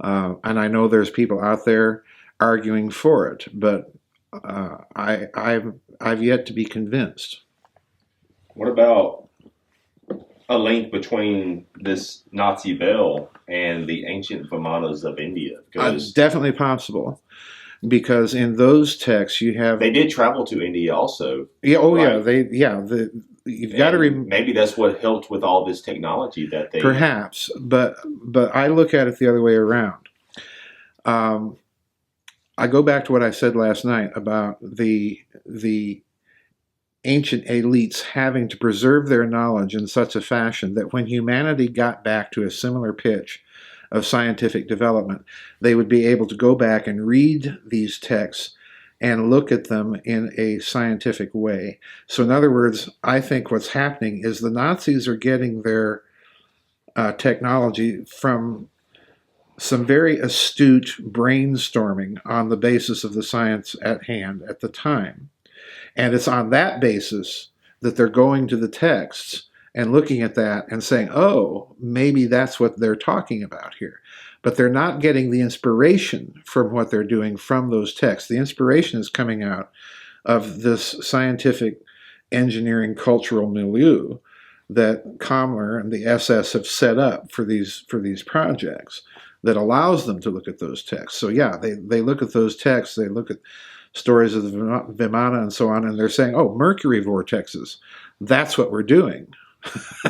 S3: And I know there's people out there arguing for it, but I've yet to be convinced.
S2: What about a link between this Nazi Bell and the ancient Vimanas of India?
S3: Definitely possible. Because in those texts you have,
S2: they did travel to India also.
S3: Yeah, oh
S2: right?
S3: You've got to remember.
S2: Maybe that's what helped with all this technology that they
S3: perhaps, but I look at it the other way around. I go back to what I said last night about the ancient elites having to preserve their knowledge in such a fashion that when humanity got back to a similar pitch of scientific development, they would be able to go back and read these texts and look at them in a scientific way. So in other words, I think what's happening is the Nazis are getting their technology from some very astute brainstorming on the basis of the science at hand at the time. And it's on that basis that they're going to the texts and looking at that and saying, oh, maybe that's what they're talking about here. But they're not getting the inspiration from what they're doing from those texts. The inspiration is coming out of this scientific engineering cultural milieu that Himmler and the SS have set up for these projects that allows them to look at those texts. So yeah, they look at those texts, they look at stories of the Vimana and so on, and they're saying, oh, Mercury vortexes, that's what we're doing.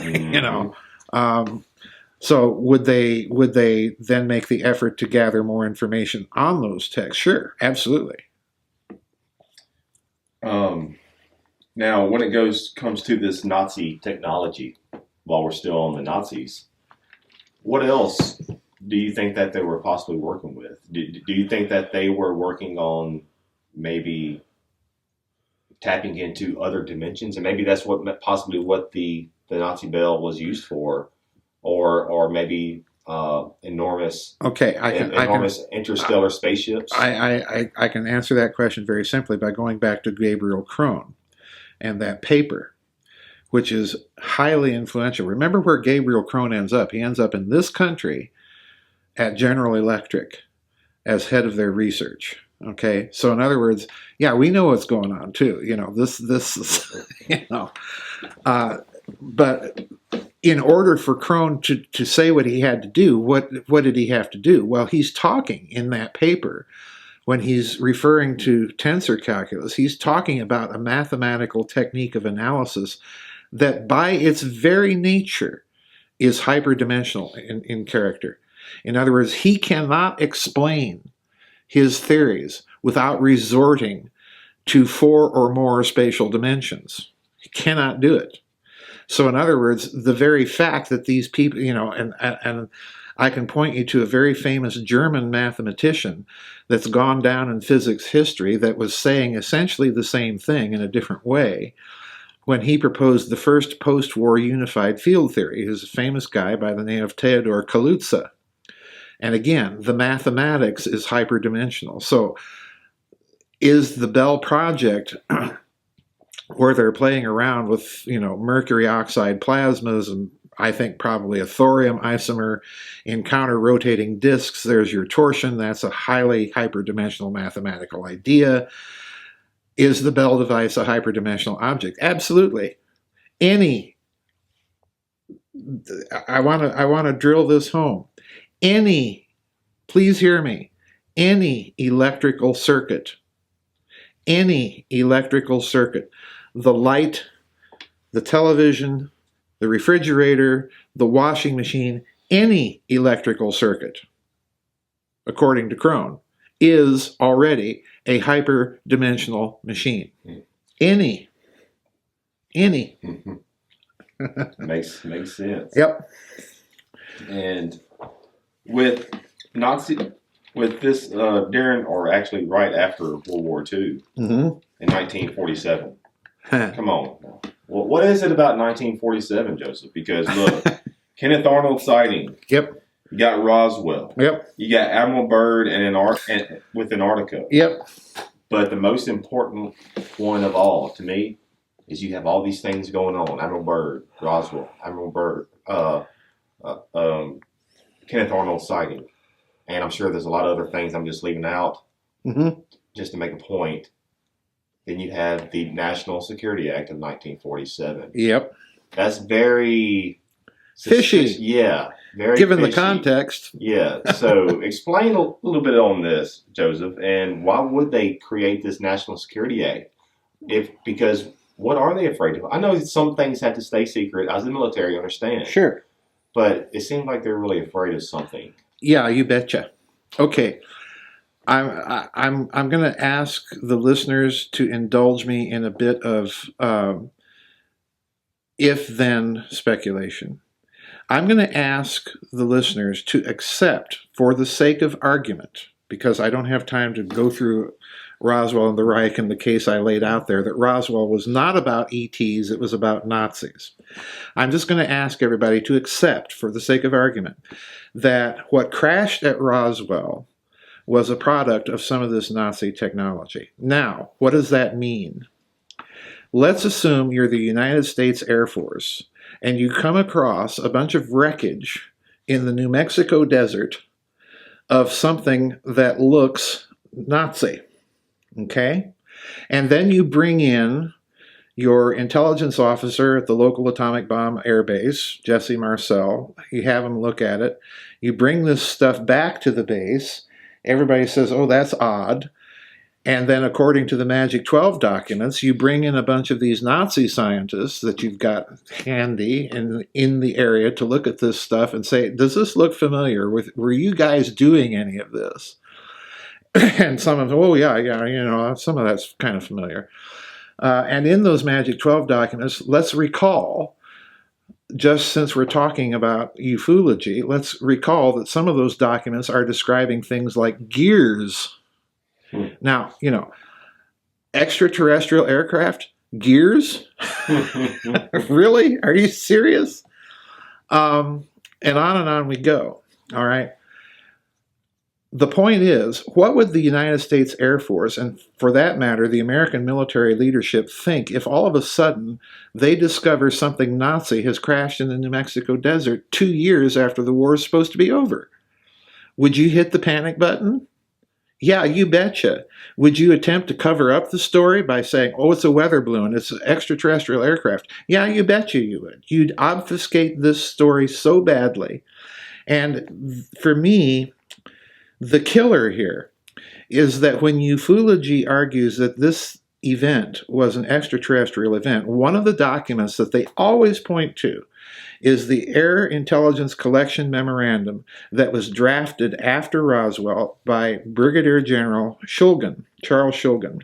S3: You know, so would they then make the effort to gather more information on those texts? Sure, absolutely.
S2: Now, when it comes to this Nazi technology, while we're still on the Nazis, what else do you think that they were possibly working with? Do you think that they were working on maybe tapping into other dimensions, and maybe that's possibly what the Nazi Bell was used for, or maybe enormous interstellar spaceships?
S3: I can answer that question very simply by going back to Gabriel Krohn and that paper, which is highly influential. Remember where Gabriel Krohn ends up. He ends up in this country at General Electric as head of their research. Okay, so in other words, yeah, we know what's going on too. You know, this is, you know, but in order for Krohn to say what he had to do, what did he have to do? Well, he's talking in that paper when he's referring to tensor calculus. He's talking about a mathematical technique of analysis that, by its very nature, is hyperdimensional in character. In other words, he cannot explain his theories without resorting to 4 or more spatial dimensions. He cannot do it. So in other words, the very fact that these people, you know, and I can point you to a very famous German mathematician that's gone down in physics history that was saying essentially the same thing in a different way when he proposed the first post-war unified field theory. He was a famous guy by the name of Theodor Kaluza. And again, the mathematics is hyperdimensional. So is the Bell project where they're playing around with, you know, mercury oxide plasmas and I think probably a thorium isomer in counter-rotating disks? There's your torsion. That's a highly hyperdimensional mathematical idea. Is the Bell device a hyperdimensional object? Absolutely. I want to drill this home. Please hear me, any electrical circuit, the light, the television, the refrigerator, the washing machine, any electrical circuit, according to Krohn, is already a hyperdimensional machine. Any.
S2: Makes sense.
S3: Yep.
S2: And with this during, or actually right after World War II
S3: Mm-hmm.
S2: in 1947. Come on. Well, what is it about 1947, Joseph? Because look, Kenneth Arnold sighting.
S3: Yep.
S2: You got Roswell.
S3: Yep.
S2: You got Admiral Byrd and with Antarctica.
S3: Yep.
S2: But the most important one of all to me is you have all these things going on. Admiral Byrd, Roswell, Admiral Byrd, Kenneth Arnold sighting. And I'm sure there's a lot of other things I'm just leaving out just to make a point. Then you have the National Security Act of 1947.
S3: Yep.
S2: That's very
S3: fishy.
S2: Yeah. Very
S3: given
S2: fishy.
S3: The context.
S2: Yeah. So explain a little bit on this, Joseph, and why would they create this National Security Act? Because what are they afraid of? I know some things have to stay secret. As the military, I understand.
S3: Sure.
S2: But it seems like they're really afraid of something.
S3: Yeah, you betcha. Okay. I'm going to ask the listeners to indulge me in a bit of if-then speculation. I'm going to ask the listeners to accept, for the sake of argument, because I don't have time to go through Roswell and the Reich and the case I laid out there, that Roswell was not about ETs, it was about Nazis. I'm just going to ask everybody to accept, for the sake of argument, that what crashed at Roswell was a product of some of this Nazi technology. Now, what does that mean? Let's assume you're the United States Air Force and you come across a bunch of wreckage in the New Mexico desert of something that looks Nazi, okay? And then you bring in your intelligence officer at the local atomic bomb airbase, Jesse Marcel. You have him look at it. You bring this stuff back to the base. Everybody says, oh, that's odd. And then according to the Magic 12 documents, you bring in a bunch of these Nazi scientists that you've got handy and in the area to look at this stuff and say, does this look familiar? Were you guys doing any of this? And some of them, oh, yeah, you know, some of that's kind of familiar. And in those Magic 12 documents, let's recall, just since we're talking about ufology, let's recall that some of those documents are describing things like gears. Now, you know, extraterrestrial aircraft, gears? Really? Are you serious? And on we go. All right. The point is, what would the United States Air Force, and for that matter, the American military leadership, think if all of a sudden they discover something Nazi has crashed in the New Mexico desert 2 years after the war is supposed to be over? Would you hit the panic button? Yeah, you betcha. Would you attempt to cover up the story by saying, oh, it's a weather balloon, it's an extraterrestrial aircraft? Yeah, you betcha you would. You'd obfuscate this story so badly. And for me, the killer here is that when ufology argues that this event was an extraterrestrial event, one of the documents that they always point to is the Air Intelligence Collection Memorandum that was drafted after Roswell by Brigadier General Shulgin, Charles Shulgin.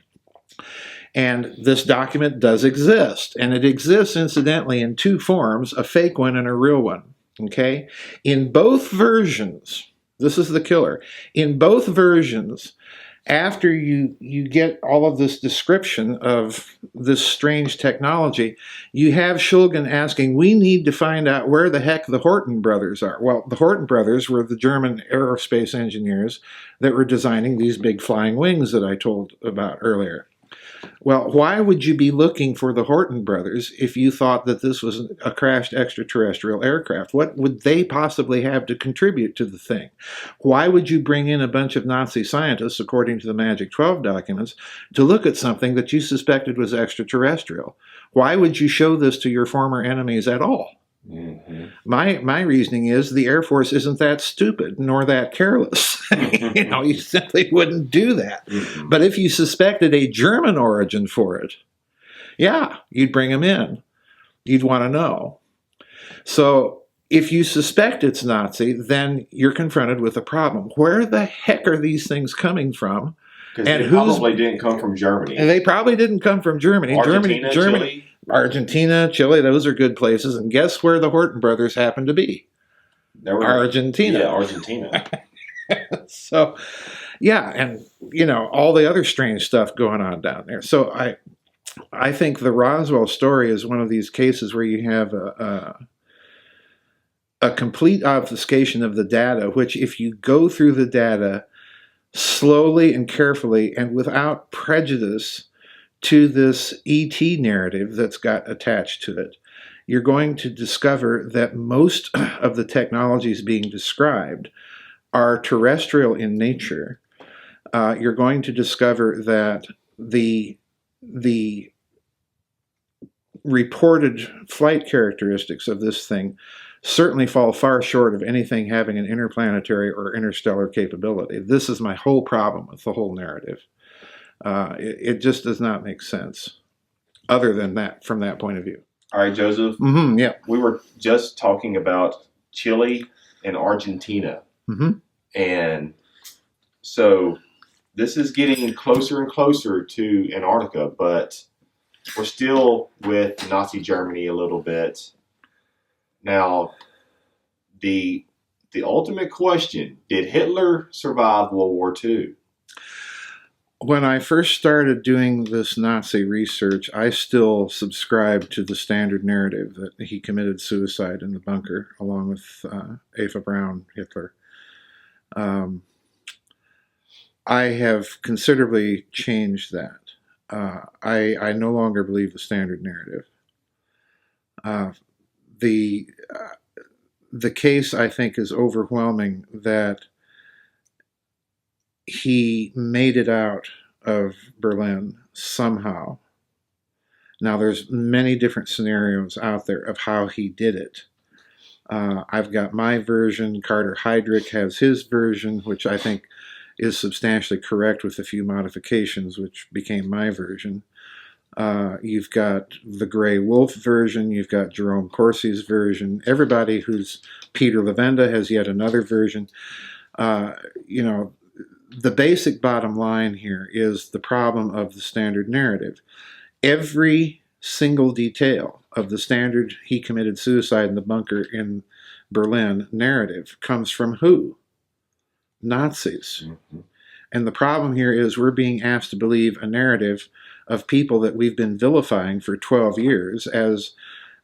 S3: And this document does exist, and it exists, incidentally, in two forms, a fake one and a real one, okay? In both versions, this is the killer, in both versions, after you get all of this description of this strange technology, you have Shulgin asking, we need to find out where the heck the Horton Brothers are. Well, the Horton Brothers were the German aerospace engineers that were designing these big flying wings that I told about earlier. Well, why would you be looking for the Horton Brothers if you thought that this was a crashed extraterrestrial aircraft? What would they possibly have to contribute to the thing? Why would you bring in a bunch of Nazi scientists, according to the Magic 12 documents, to look at something that you suspected was extraterrestrial? Why would you show this to your former enemies at all? Mm-hmm. My reasoning is the Air Force isn't that stupid nor that careless. You know, you simply wouldn't do that. Mm-hmm. But if you suspected a German origin for it, yeah, you'd bring them in. You'd want to know. So if you suspect it's Nazi, then you're confronted with a problem. Where the heck are these things coming from?
S2: Because they probably didn't come from Germany.
S3: And they probably didn't come from Germany.
S2: Argentina,
S3: Germany,
S2: Chile.
S3: Argentina, Chile, those are good places. And guess where the Horton Brothers happen to be? Argentina.
S2: Yeah, Argentina.
S3: So, yeah, and all the other strange stuff going on down there. So I think the Roswell story is one of these cases where you have a complete obfuscation of the data, which if you go through the data slowly and carefully and without prejudice to this ET narrative that's got attached to it, you're going to discover that most of the technologies being described are terrestrial in nature. You're going to discover that the reported flight characteristics of this thing certainly fall far short of anything having an interplanetary or interstellar capability. This is my whole problem with the whole narrative. It just does not make sense other than that, from that point of view.
S2: All right, Joseph.
S3: Mm-hmm, yeah.
S2: We were just talking about Chile and Argentina.
S3: Mm-hmm.
S2: And so this is getting closer and closer to Antarctica, but we're still with Nazi Germany a little bit. Now, the ultimate question, did Hitler survive World War II?
S3: When I first started doing this Nazi research, I still subscribed to the standard narrative that he committed suicide in the bunker along with Eva Braun, Hitler. I have considerably changed that. I no longer believe the standard narrative. The case, I think, is overwhelming that he made it out of Berlin somehow. Now, there's many different scenarios out there of how he did it. I've got my version. Carter Heydrich has his version, which I think is substantially correct with a few modifications, which became my version. You've got the Gray Wolf version. You've got Jerome Corsi's version. Everybody who's Peter Levenda has yet another version. The basic bottom line here is the problem of the standard narrative. Every single detail of the standard he committed suicide in the bunker in Berlin narrative comes from who? Nazis. Mm-hmm. And the problem here is we're being asked to believe a narrative of people that we've been vilifying for 12 years as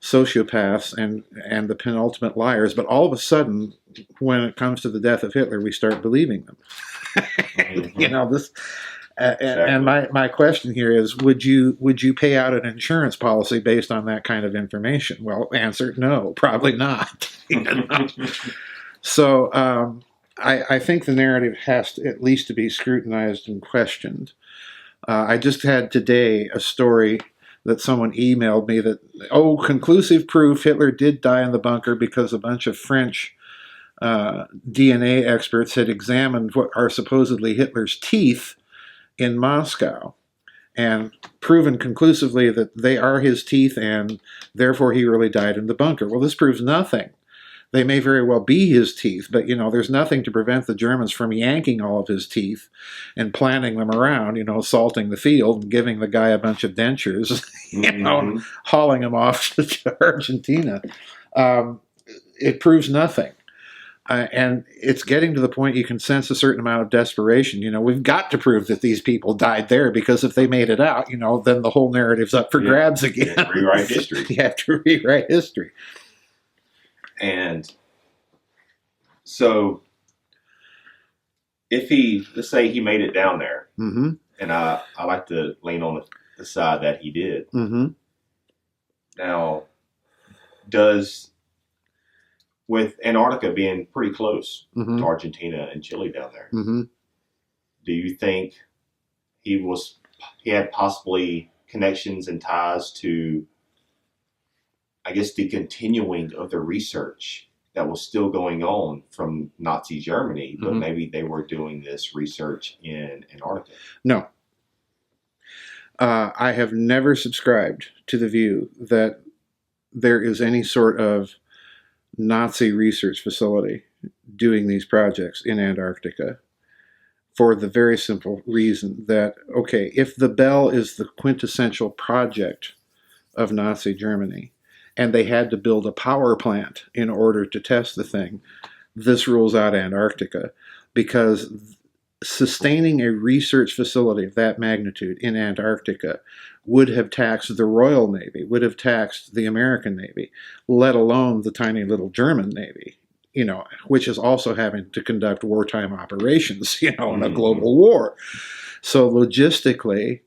S3: sociopaths and the penultimate liars. But all of a sudden, when it comes to the death of Hitler, we start believing them. Mm-hmm. This. And my question here is, would you pay out an insurance policy based on that kind of information? Well, answer, no, probably not. So I think the narrative has to, at least to be scrutinized and questioned. I just had today a story that someone emailed me that, conclusive proof Hitler did die in the bunker because a bunch of French DNA experts had examined what are supposedly Hitler's teeth in Moscow and proven conclusively that they are his teeth and therefore he really died in the bunker. Well, this proves nothing. They may very well be his teeth, but there's nothing to prevent the Germans from yanking all of his teeth and planting them around, salting the field and giving the guy a bunch of dentures, mm-hmm. Hauling him off to Argentina. It proves nothing. And it's getting to the point you can sense a certain amount of desperation. We've got to prove that these people died there, because if they made it out, then the whole narrative's up for grabs again.
S2: Yeah, rewrite history.
S3: You have to rewrite history.
S2: And so if let's say he made it down there, mm-hmm. and I like to lean on the side that he did.
S3: Mm-hmm.
S2: Now, with Antarctica being pretty close
S3: mm-hmm.
S2: to Argentina and Chile down there,
S3: mm-hmm.
S2: do you think he had possibly connections and ties to, I guess, the continuing of the research that was still going on from Nazi Germany, but mm-hmm. maybe they were doing this research in Antarctica?
S3: No. I have never subscribed to the view that there is any sort of Nazi research facility doing these projects in Antarctica, for the very simple reason that, if the Bell is the quintessential project of Nazi Germany, and they had to build a power plant in order to test the thing. This rules out Antarctica, because sustaining a research facility of that magnitude in Antarctica would have taxed the Royal Navy, would have taxed the American Navy, let alone the tiny little German Navy, which is also having to conduct wartime operations, in a global war. So logistically,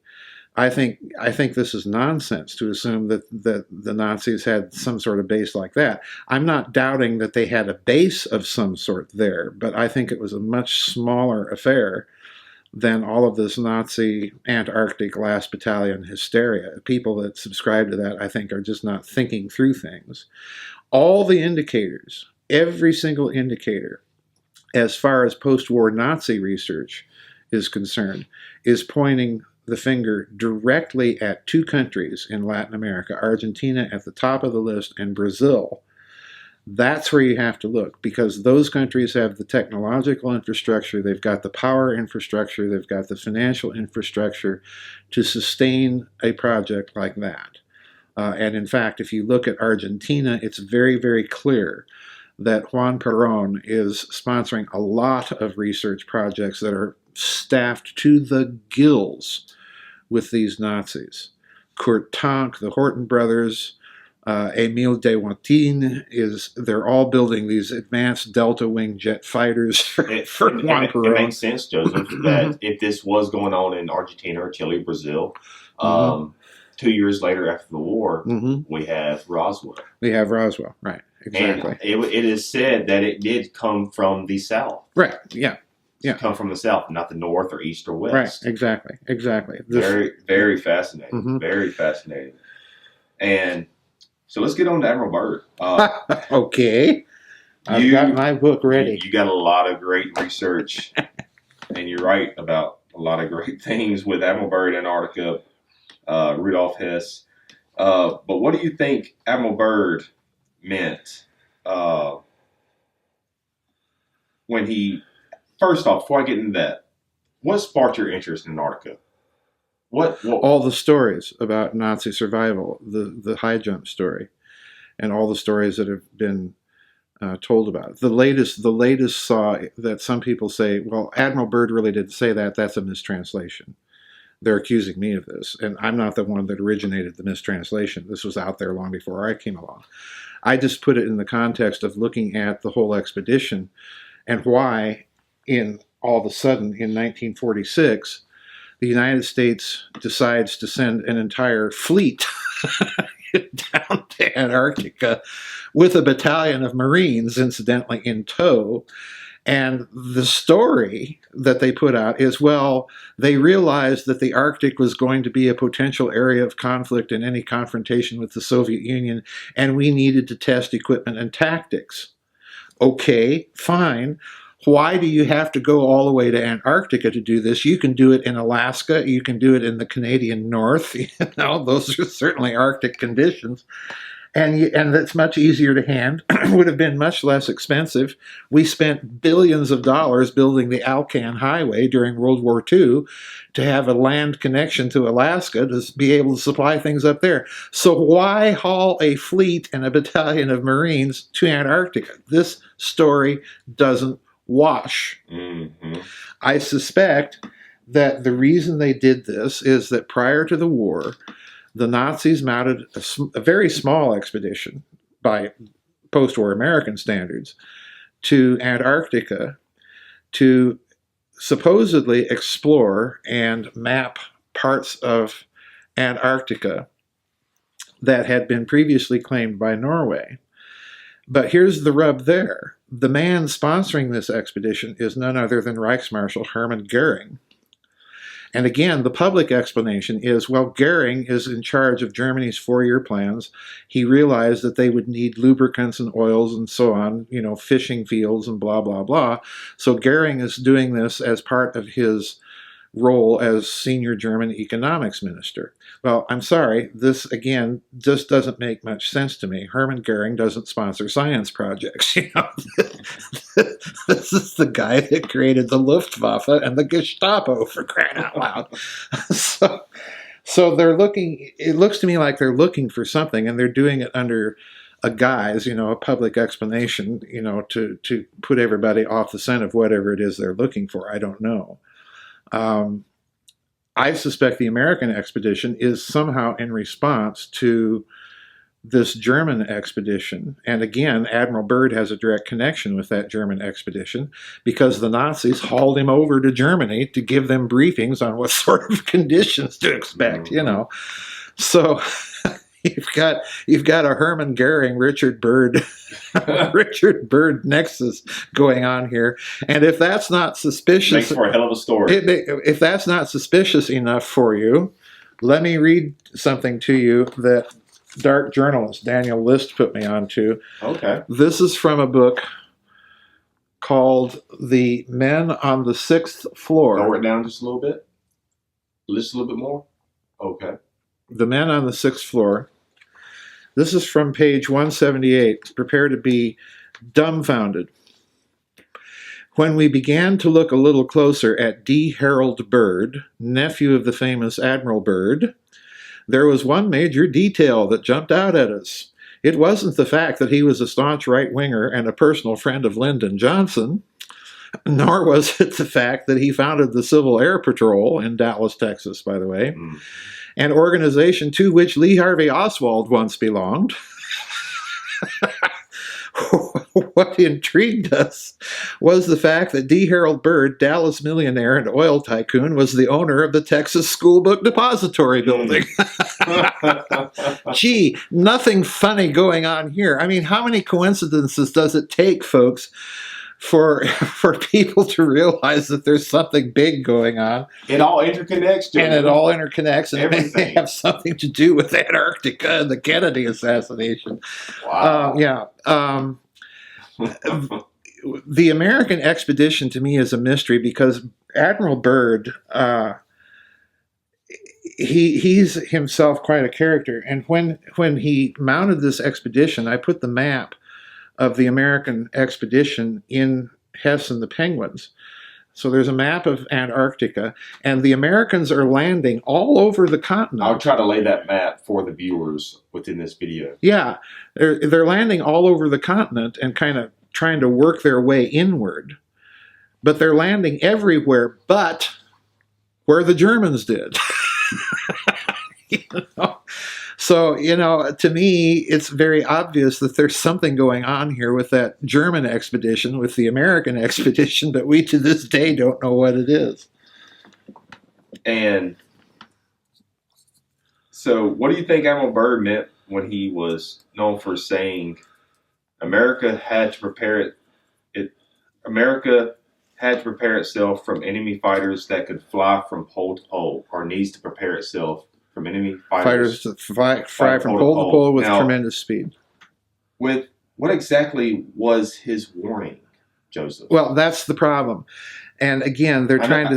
S3: I think this is nonsense to assume that the Nazis had some sort of base like that. I'm not doubting that they had a base of some sort there, but I think it was a much smaller affair than all of this Nazi Antarctic last battalion hysteria. People that subscribe to that, I think, are just not thinking through things. All the indicators, every single indicator, as far as post-war Nazi research is concerned, is pointing the finger directly at two countries in Latin America, Argentina at the top of the list and Brazil. That's where you have to look, because those countries have the technological infrastructure, they've got the power infrastructure, they've got the financial infrastructure to sustain a project like that. And in fact, if you look at Argentina, it's very, very clear that Juan Perón is sponsoring a lot of research projects that are staffed to the gills with these Nazis. Kurt Tank, the Horton Brothers, Emile de Wantin, they're all building these advanced Delta Wing jet fighters for Juan Perón.
S2: It makes sense, Joseph, that if this was going on in Argentina or Chile, Brazil, 2 years later after the war, we have Roswell.
S3: We have Roswell, right, exactly.
S2: And it is said that it did come from the South.
S3: Right, yeah.
S2: Come from the South, not the North or East or West.
S3: Right, exactly.
S2: Very, very fascinating. Very fascinating. And so let's get on to Admiral Byrd.
S3: Okay. I've got my book ready.
S2: You got a lot of great research, and you're right about a lot of great things with Admiral Byrd, Antarctica, Rudolf Hess. But what do you think Admiral Byrd meant when he... First off, before I get into that, what sparked your interest in Antarctica? What?
S3: All the stories about Nazi survival, the Highjump story, and all the stories that have been told about it. The latest saw that some people say, well, Admiral Byrd really didn't say that. That's a mistranslation. They're accusing me of this, and I'm not the one that originated the mistranslation. This was out there long before I came along. I just put it in the context of looking at the whole expedition and why, all of a sudden, in 1946, the United States decides to send an entire fleet down to Antarctica with a battalion of Marines, incidentally, in tow. And the story that they put out is, well, they realized that the Arctic was going to be a potential area of conflict in any confrontation with the Soviet Union, and we needed to test equipment and tactics. Okay, fine. Why do you have to go all the way to Antarctica to do this? You can do it in Alaska. You can do it in the Canadian North. Those are certainly Arctic conditions. And it's much easier to hand. Would have been much less expensive. We spent billions of dollars building the Alcan Highway during World War II to have a land connection to Alaska to be able to supply things up there. So why haul a fleet and a battalion of Marines to Antarctica? This story doesn't wash. I suspect that the reason they did this is that prior to the war, the Nazis mounted a very small expedition by post-war American standards to Antarctica to supposedly explore and map parts of Antarctica that had been previously claimed by Norway. But here's the rub there. The man sponsoring this expedition is none other than Reichsmarshal Hermann Goering. And again, the public explanation is, well, Goering is in charge of Germany's 4-year plans. He realized that they would need lubricants and oils and so on, fishing fields and blah, blah, blah. So Goering is doing this as part of his role as senior German economics minister. Well, I'm sorry, this, again, just doesn't make much sense to me. Hermann Goering doesn't sponsor science projects. This is the guy that created the Luftwaffe and the Gestapo, for crying out loud. So So they're looking, it looks to me like they're looking for something, and they're doing it under a guise, a public explanation, to put everybody off the scent of whatever it is they're looking for. I don't know. I suspect the American expedition is somehow in response to this German expedition. And again, Admiral Byrd has a direct connection with that German expedition because the Nazis hauled him over to Germany to give them briefings on what sort of conditions to expect, So you've got a Hermann Goering, Richard Byrd nexus going on here. And if that's not suspicious,
S2: makes for a hell of a story.
S3: If that's not suspicious enough for you, let me read something to you that dark journalist Daniel List put me onto.
S2: Okay.
S3: This is from a book called The Men on the Sixth Floor.
S2: Lower it down just a little bit. Just a little bit more. Okay.
S3: The Men on the Sixth Floor. This is from page 178. Prepare to be dumbfounded. When we began to look a little closer at D. Harold Byrd, nephew of the famous Admiral Byrd, there was one major detail that jumped out at us. It wasn't the fact that he was a staunch right-winger and a personal friend of Lyndon Johnson, nor was it the fact that he founded the Civil Air Patrol in Dallas, Texas, by the way, an organization to which Lee Harvey Oswald once belonged. What intrigued us was the fact that D. Harold Byrd, Dallas millionaire and oil tycoon, was the owner of the Texas School Book Depository building. Gee, nothing funny going on here. I mean, how many coincidences does it take, folks, for people to realize that there's something big going on?
S2: It all interconnects,
S3: and it all interconnects, and
S2: everything.
S3: It may have something to do with Antarctica and the Kennedy assassination.
S2: Wow.
S3: The American expedition to me is a mystery because Admiral Byrd, he's himself quite a character. And when he mounted this expedition, I put the map of the American expedition in Hess and the Penguins. So there's a map of Antarctica, and the Americans are landing all over the continent.
S2: I'll try to lay that map for the viewers within this video.
S3: Yeah, they're landing all over the continent and kind of trying to work their way inward. But they're landing everywhere but where the Germans did. So, to me, it's very obvious that there's something going on here with that German expedition, with the American expedition, but we to this day don't know what it is.
S2: And so what do you think Admiral Byrd meant when he was known for saying America had to prepare itself from enemy fighters that could fly from pole to pole, or needs to prepare itself from enemy fighters
S3: to fly from pole to pole with tremendous speed.
S2: With what exactly was his warning, Joseph?
S3: Well, that's the problem. And again, they're trying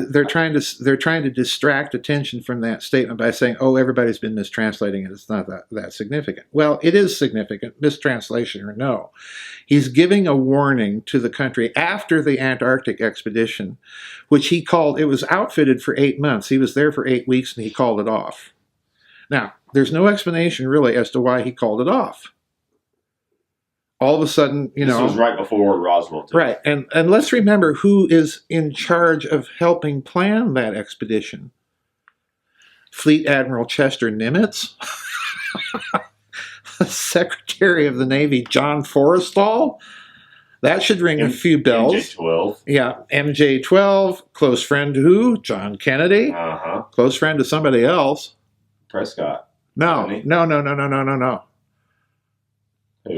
S3: to distract attention from that statement by saying, "Oh, everybody's been mistranslating it. It's not that significant." Well, it is significant, mistranslation or no. He's giving a warning to the country after the Antarctic expedition, which he called. It was outfitted for 8 months. He was there for 8 weeks, and he called it off. Now, there's no explanation really as to why he called it off. All of a sudden,
S2: this was right before Roswell, too.
S3: Right, and let's remember who is in charge of helping plan that expedition. Fleet Admiral Chester Nimitz, Secretary of the Navy John Forrestal. That should ring a few bells.
S2: MJ-12.
S3: Yeah, MJ-12. Close friend to who? John Kennedy. Close friend to somebody else.
S2: Prescott.
S3: No.
S2: Who?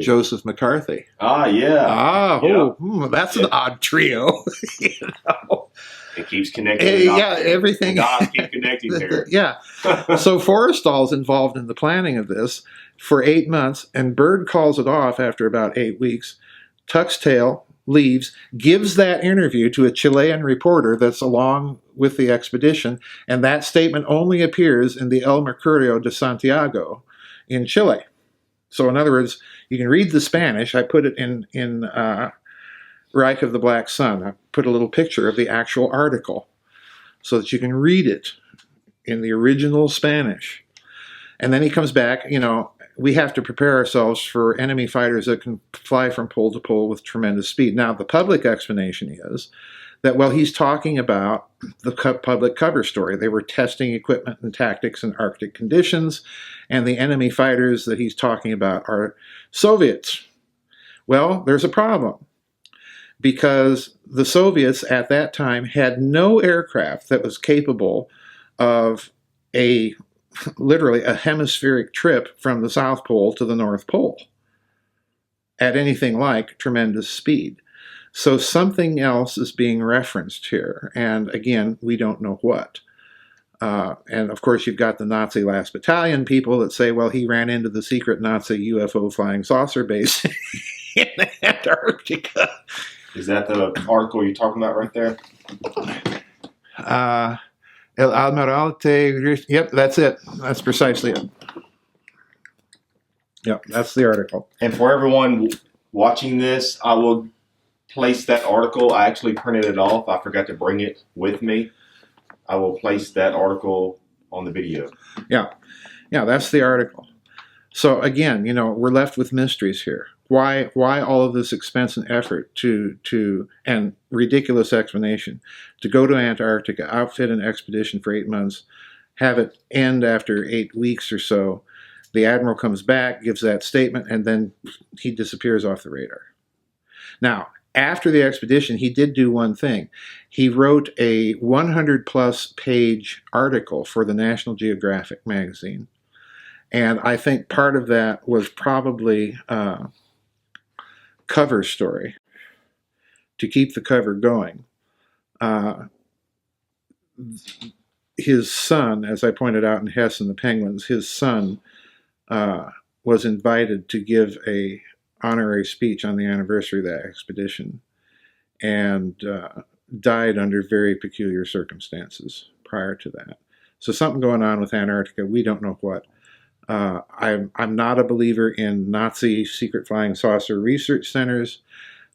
S3: Joseph McCarthy.
S2: Yeah.
S3: That's an odd trio.
S2: It keeps connecting.
S3: Everything.
S2: The dots keep connecting there.
S3: Yeah. So Forrestal's involved in the planning of this for 8 months, and Byrd calls it off after about 8 weeks, tucks tail, leaves, gives that interview to a Chilean reporter that's along with the expedition, and that statement only appears in the El Mercurio de Santiago in Chile. So in other words, you can read the Spanish. I put it in Reich of the Black Sun. I put a little picture of the actual article so that you can read it in the original Spanish. And then he comes back, we have to prepare ourselves for enemy fighters that can fly from pole to pole with tremendous speed. Now, the public explanation is that, well, he's talking about the public cover story. They were testing equipment and tactics in Arctic conditions, and the enemy fighters that he's talking about are Soviets. Well, there's a problem, because the Soviets at that time had no aircraft that was capable of literally a hemispheric trip from the South Pole to the North Pole at anything like tremendous speed. So something else is being referenced here, and again, we don't know what. And of course, you've got the Nazi Last Battalion people that say, well, he ran into the secret Nazi UFO flying saucer base in Antarctica.
S2: Is that the article you're talking about right there?
S3: El Almirante, yep, that's it. That's precisely it. Yep, that's the article.
S2: And for everyone watching this, I will place that article. I actually printed it off. I forgot to bring it with me. I will place that article on the video.
S3: Yeah, that's the article. So again, we're left with mysteries here. Why all of this expense and effort and ridiculous explanation to go to Antarctica, outfit an expedition for 8 months, have it end after 8 weeks or so. The Admiral comes back, gives that statement, and then he disappears off the radar. Now, after the expedition, he did do one thing. He wrote a 100-plus page article for the National Geographic magazine. And I think part of that was probably cover story to keep the cover going. His son, as I pointed out in Hess and the Penguins, his son was invited to give a honorary speech on the anniversary of that expedition, and died under very peculiar circumstances prior to that. So something going on with Antarctica, we don't know what. I'm not a believer in Nazi secret flying saucer research centers.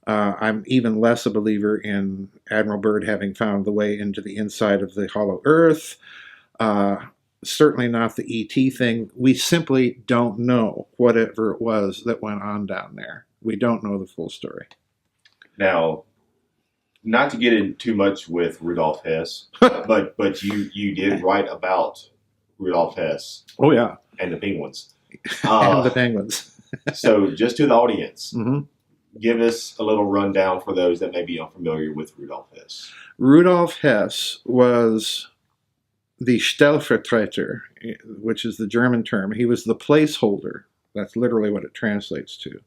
S3: I'm even less a believer in Admiral Byrd having found the way into the inside of the hollow earth. Certainly not the ET thing. We simply don't know whatever it was that went on down there. We don't know the full story.
S2: Now, not to get in too much with Rudolf Hess, but you did write about Rudolf Hess.
S3: Oh, yeah.
S2: And the Penguins.
S3: And the Penguins.
S2: So just to the audience, give us a little rundown for those that may be unfamiliar with Rudolf Hess.
S3: Rudolf Hess was the Stellvertreter, which is the German term. He was the placeholder. That's literally what it translates to.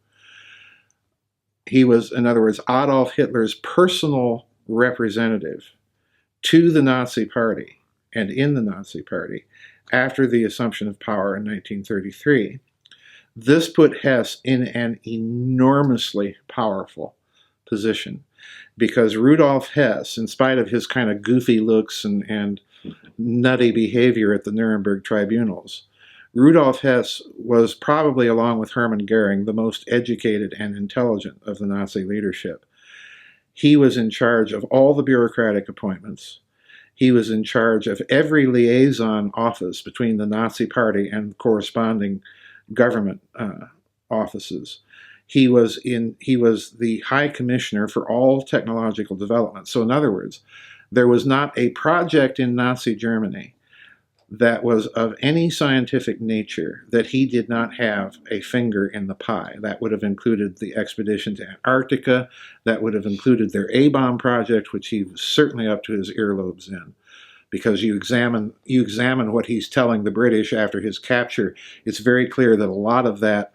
S3: He was, in other words, Adolf Hitler's personal representative to the Nazi Party and in the Nazi Party after the assumption of power in 1933. This put Hess in an enormously powerful position, because Rudolf Hess, in spite of his kind of goofy looks and nutty behavior at the Nuremberg tribunals, Rudolf Hess was probably, along with Hermann Goering, the most educated and intelligent of the Nazi leadership. He was in charge of all the bureaucratic appointments. He was in charge of every liaison office between the Nazi Party and corresponding government offices. He was the High Commissioner for all technological development. So in other words, there was not a project in Nazi Germany that was of any scientific nature that he did not have a finger in the pie. That would have included the expedition to Antarctica. That would have included their A-bomb project, which he was certainly up to his earlobes in. Because you examine what he's telling the British after his capture, it's very clear that a lot of that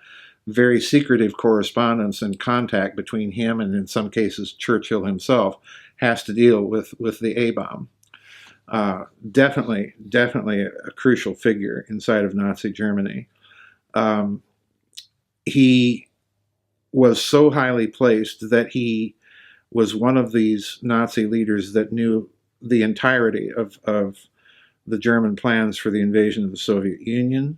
S3: very secretive correspondence and contact between him and, in some cases, Churchill himself has to deal with the A-bomb. Definitely a crucial figure inside of Nazi Germany. He was so highly placed that he was one of these Nazi leaders that knew the entirety of the German plans for the invasion of the Soviet Union.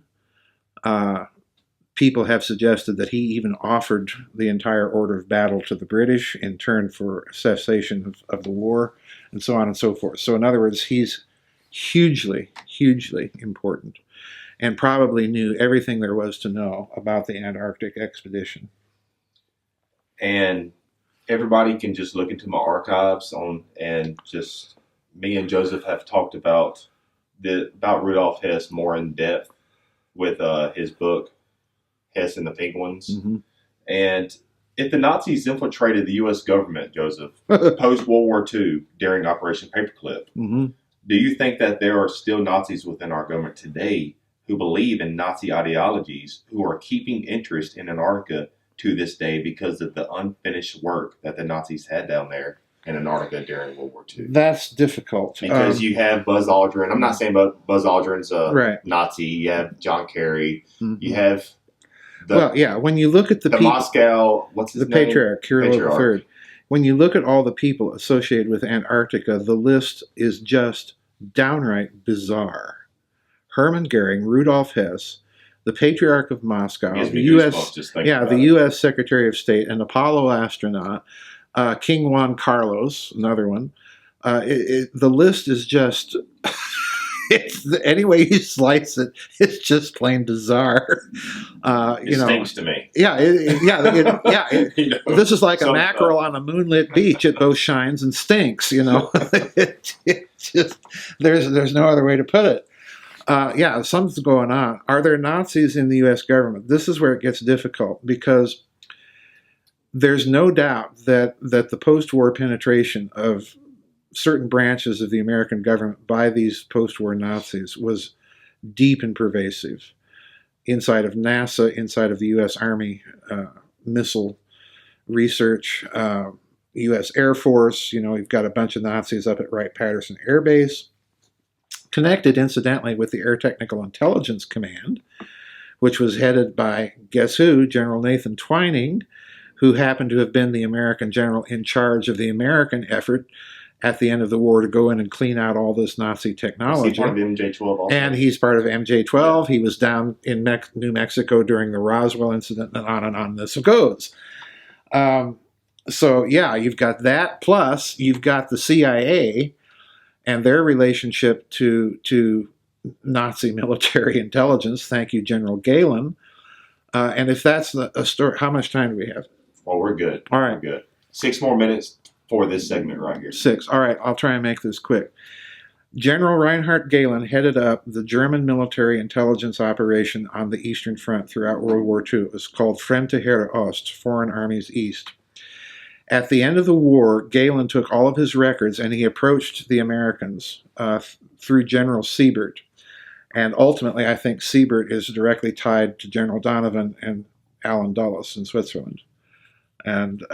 S3: People have suggested that he even offered the entire order of battle to the British in turn for cessation of the war, and so on and so forth. So in other words, he's hugely, hugely important, and probably knew everything there was to know about the Antarctic expedition.
S2: And everybody can just look into my archives and just me and Joseph have talked about Rudolf Hess more in depth with his book Hess and the Penguins.
S3: Mm-hmm.
S2: And if the Nazis infiltrated the U.S. government, Joseph, post World War II during Operation Paperclip,
S3: Mm-hmm.
S2: do you think that there are still Nazis within our government today who believe in Nazi ideologies, who are keeping interest in Antarctica to this day because of the unfinished work that the Nazis had down there in Antarctica during World War II?
S3: That's difficult.
S2: Because you have Buzz Aldrin. I'm not saying Buzz Aldrin's a
S3: Right.
S2: Nazi. You have John Kerry.
S3: Mm-hmm.
S2: You have
S3: when you look at the people,
S2: Moscow, what's his
S3: the
S2: name?
S3: Patriarch, Kirill III, when you look at all the people associated with Antarctica, the list is just downright bizarre. Hermann Goering, Rudolf Hess, the Patriarch of Moscow, the U.S. Secretary of State, an Apollo astronaut, King Juan Carlos, another one. The list is just, any way you slice it, it's just plain bizarre.
S2: It stinks to me.
S3: This is like a mackerel on a moonlit beach. It both shines and stinks. It just there's no other way to put it. Something's going on. Are there Nazis in the U.S. government? This is where it gets difficult, because there's no doubt that the post-war penetration of certain branches of the American government by these post-war Nazis was deep and pervasive. Inside of NASA, inside of the U.S. Army missile research, U.S. Air Force, you've got a bunch of Nazis up at Wright-Patterson Air Base, connected, incidentally, with the Air Technical Intelligence Command, which was headed by, guess who, General Nathan Twining, who happened to have been the American general in charge of the American effort at the end of the war to go in and clean out all this Nazi technology.
S2: Is he part of MJ-12 also?
S3: And he's part of MJ-12. He was down in New Mexico during the Roswell incident, and on this goes. You've got that, plus you've got the CIA and their relationship to Nazi military intelligence. Thank you, General Galen. And if that's a story, how much time do we have?
S2: Well, we're good.
S3: All right.
S2: We're good. 6 more minutes for this segment right here.
S3: 6. All right, I'll try and make this quick. General Reinhard Gehlen headed up the German military intelligence operation on the Eastern Front throughout World War II. It was called Fremde Heere Ost, Foreign Armies East. At the end of the war, Gehlen took all of his records and he approached the Americans through General Siebert. And ultimately, I think Siebert is directly tied to General Donovan and Allen Dulles in Switzerland. And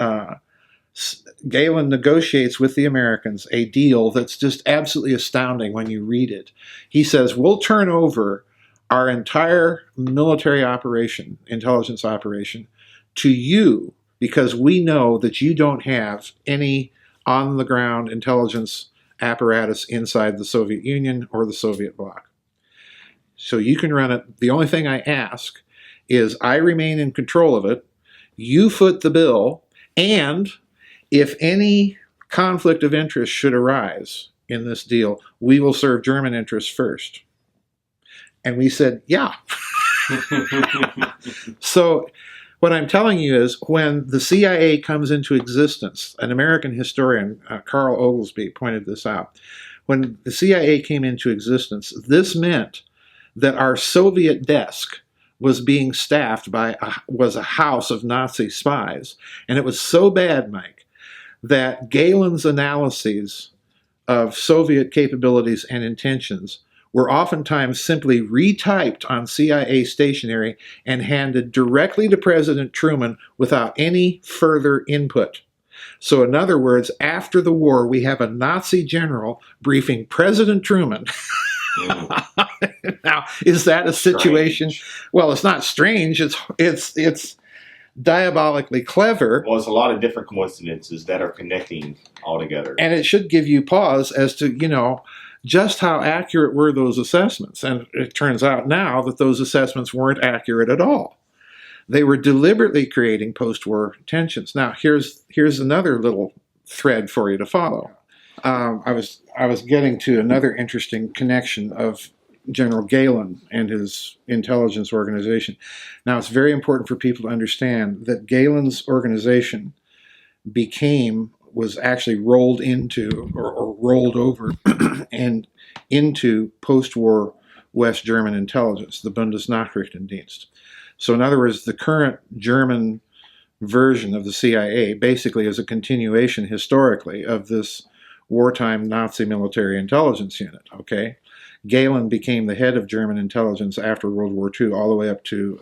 S3: Gehlen negotiates with the Americans a deal that's just absolutely astounding when you read it. He says, we'll turn over our entire military operation, intelligence operation, to you because we know that you don't have any on-the-ground intelligence apparatus inside the Soviet Union or the Soviet bloc. So you can run it. The only thing I ask is I remain in control of it, you foot the bill, and if any conflict of interest should arise in this deal, we will serve German interests first. And we said, yeah. So what I'm telling you is when the CIA comes into existence, an American historian, Carl Oglesby, pointed this out. When the CIA came into existence, this meant that our Soviet desk was being staffed by was a house of Nazi spies. And it was so bad, Mike, that Galen's analyses of Soviet capabilities and intentions were oftentimes simply retyped on CIA stationery and handed directly to President Truman without any further input. So in other words, after the war, we have a Nazi general briefing President Truman. Now, is that a situation?
S2: Strange.
S3: Well, it's not strange. It's diabolically clever.
S2: Well, it's a lot of different coincidences that are connecting all together.
S3: And it should give you pause as to, just how accurate were those assessments. And it turns out now that those assessments weren't accurate at all. They were deliberately creating post-war tensions. Now, here's another little thread for you to follow. I was getting to another interesting connection of General Galen and his intelligence organization. Now, it's very important for people to understand that Galen's organization was actually rolled into or rolled over and into post-war West German intelligence, the Bundesnachrichtendienst. So in other words, the current German version of the CIA basically is a continuation historically of this wartime Nazi military intelligence unit, okay? Galen became the head of German intelligence after World War II, all the way up to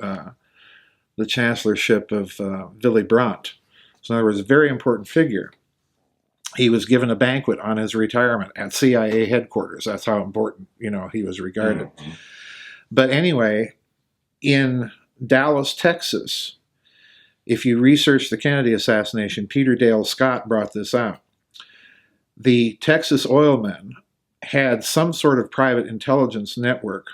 S3: the chancellorship of Willy Brandt. So in other words, a very important figure. He was given a banquet on his retirement at CIA headquarters. That's how important, he was regarded. Mm-hmm. But anyway, in Dallas, Texas, if you research the Kennedy assassination, Peter Dale Scott brought this out. The Texas oil men had some sort of private intelligence network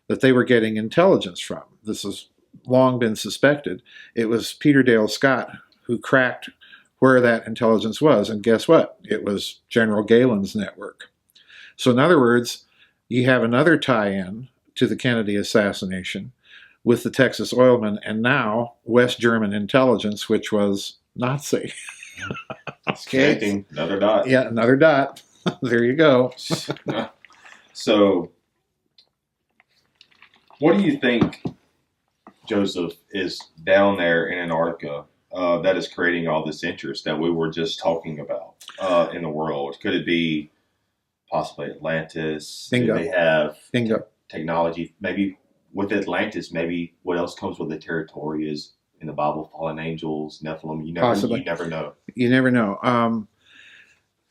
S3: that they were getting intelligence from. This has long been suspected. It was Peter Dale Scott who cracked where that intelligence was. And guess what? It was General Galen's network. So in other words, you have another tie-in to the Kennedy assassination with the Texas oilmen, and now West German intelligence, which was Nazi.
S2: Okay. Another dot.
S3: Yeah, another dot. There you go.
S2: So, what do you think, Joseph, is down there in Antarctica that is creating all this interest that we were just talking about in the world? Could it be possibly Atlantis?
S3: Bingo.
S2: Do they have
S3: Bingo.
S2: Technology? Maybe with Atlantis, maybe what else comes with the territory is in the Bible, fallen angels, Nephilim. You never know. You never know.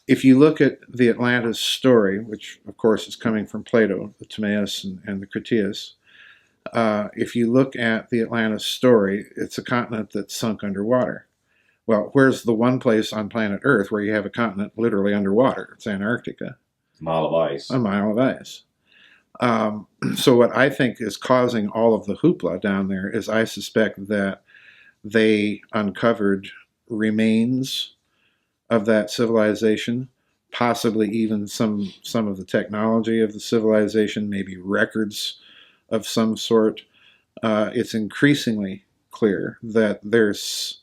S3: If you look at the Atlantis story, which of course is coming from Plato, the Timaeus and the Critias, if you look at the Atlantis story, it's a continent that's sunk underwater. Well, where's the one place on planet Earth where you have a continent literally underwater? It's Antarctica.
S2: A mile of ice.
S3: A mile of ice. So what I think is causing all of the hoopla down there is I suspect that they uncovered remains of that civilization, possibly even some of the technology of the civilization, maybe records of some sort. It's increasingly clear that there's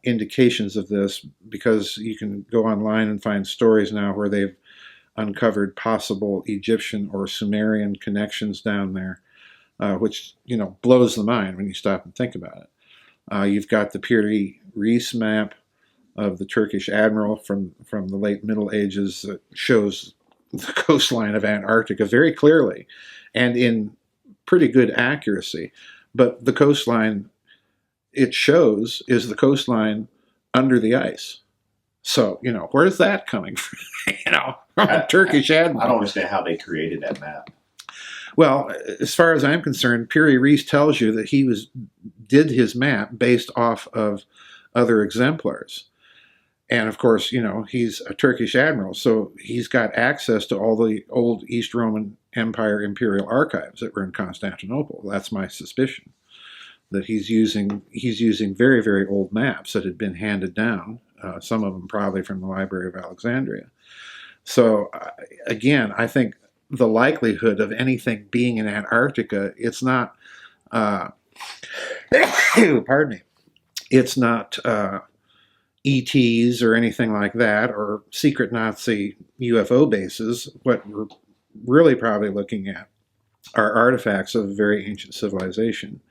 S3: indications of this, because you can go online and find stories now where they've uncovered possible Egyptian or Sumerian connections down there, which blows the mind when you stop and think about it. You've got the Piri Reis map of the Turkish Admiral from the late Middle Ages that shows the coastline of Antarctica very clearly and in pretty good accuracy. But the coastline it shows is the coastline under the ice. So, where's that coming from? From a Turkish admiral.
S2: I don't understand how they created that map.
S3: Well, as far as I'm concerned, Piri Reis tells you that he did his map based off of other exemplars. And of course, he's a Turkish admiral, so he's got access to all the old East Roman Empire imperial archives that were in Constantinople. That's my suspicion, that he's using very, very old maps that had been handed down, some of them probably from the Library of Alexandria. So again, I think the likelihood of anything being in Antarctica, it's not, pardon me, it's not ETs or anything like that, or secret Nazi UFO bases. What we're really probably looking at are artifacts of a very ancient civilization.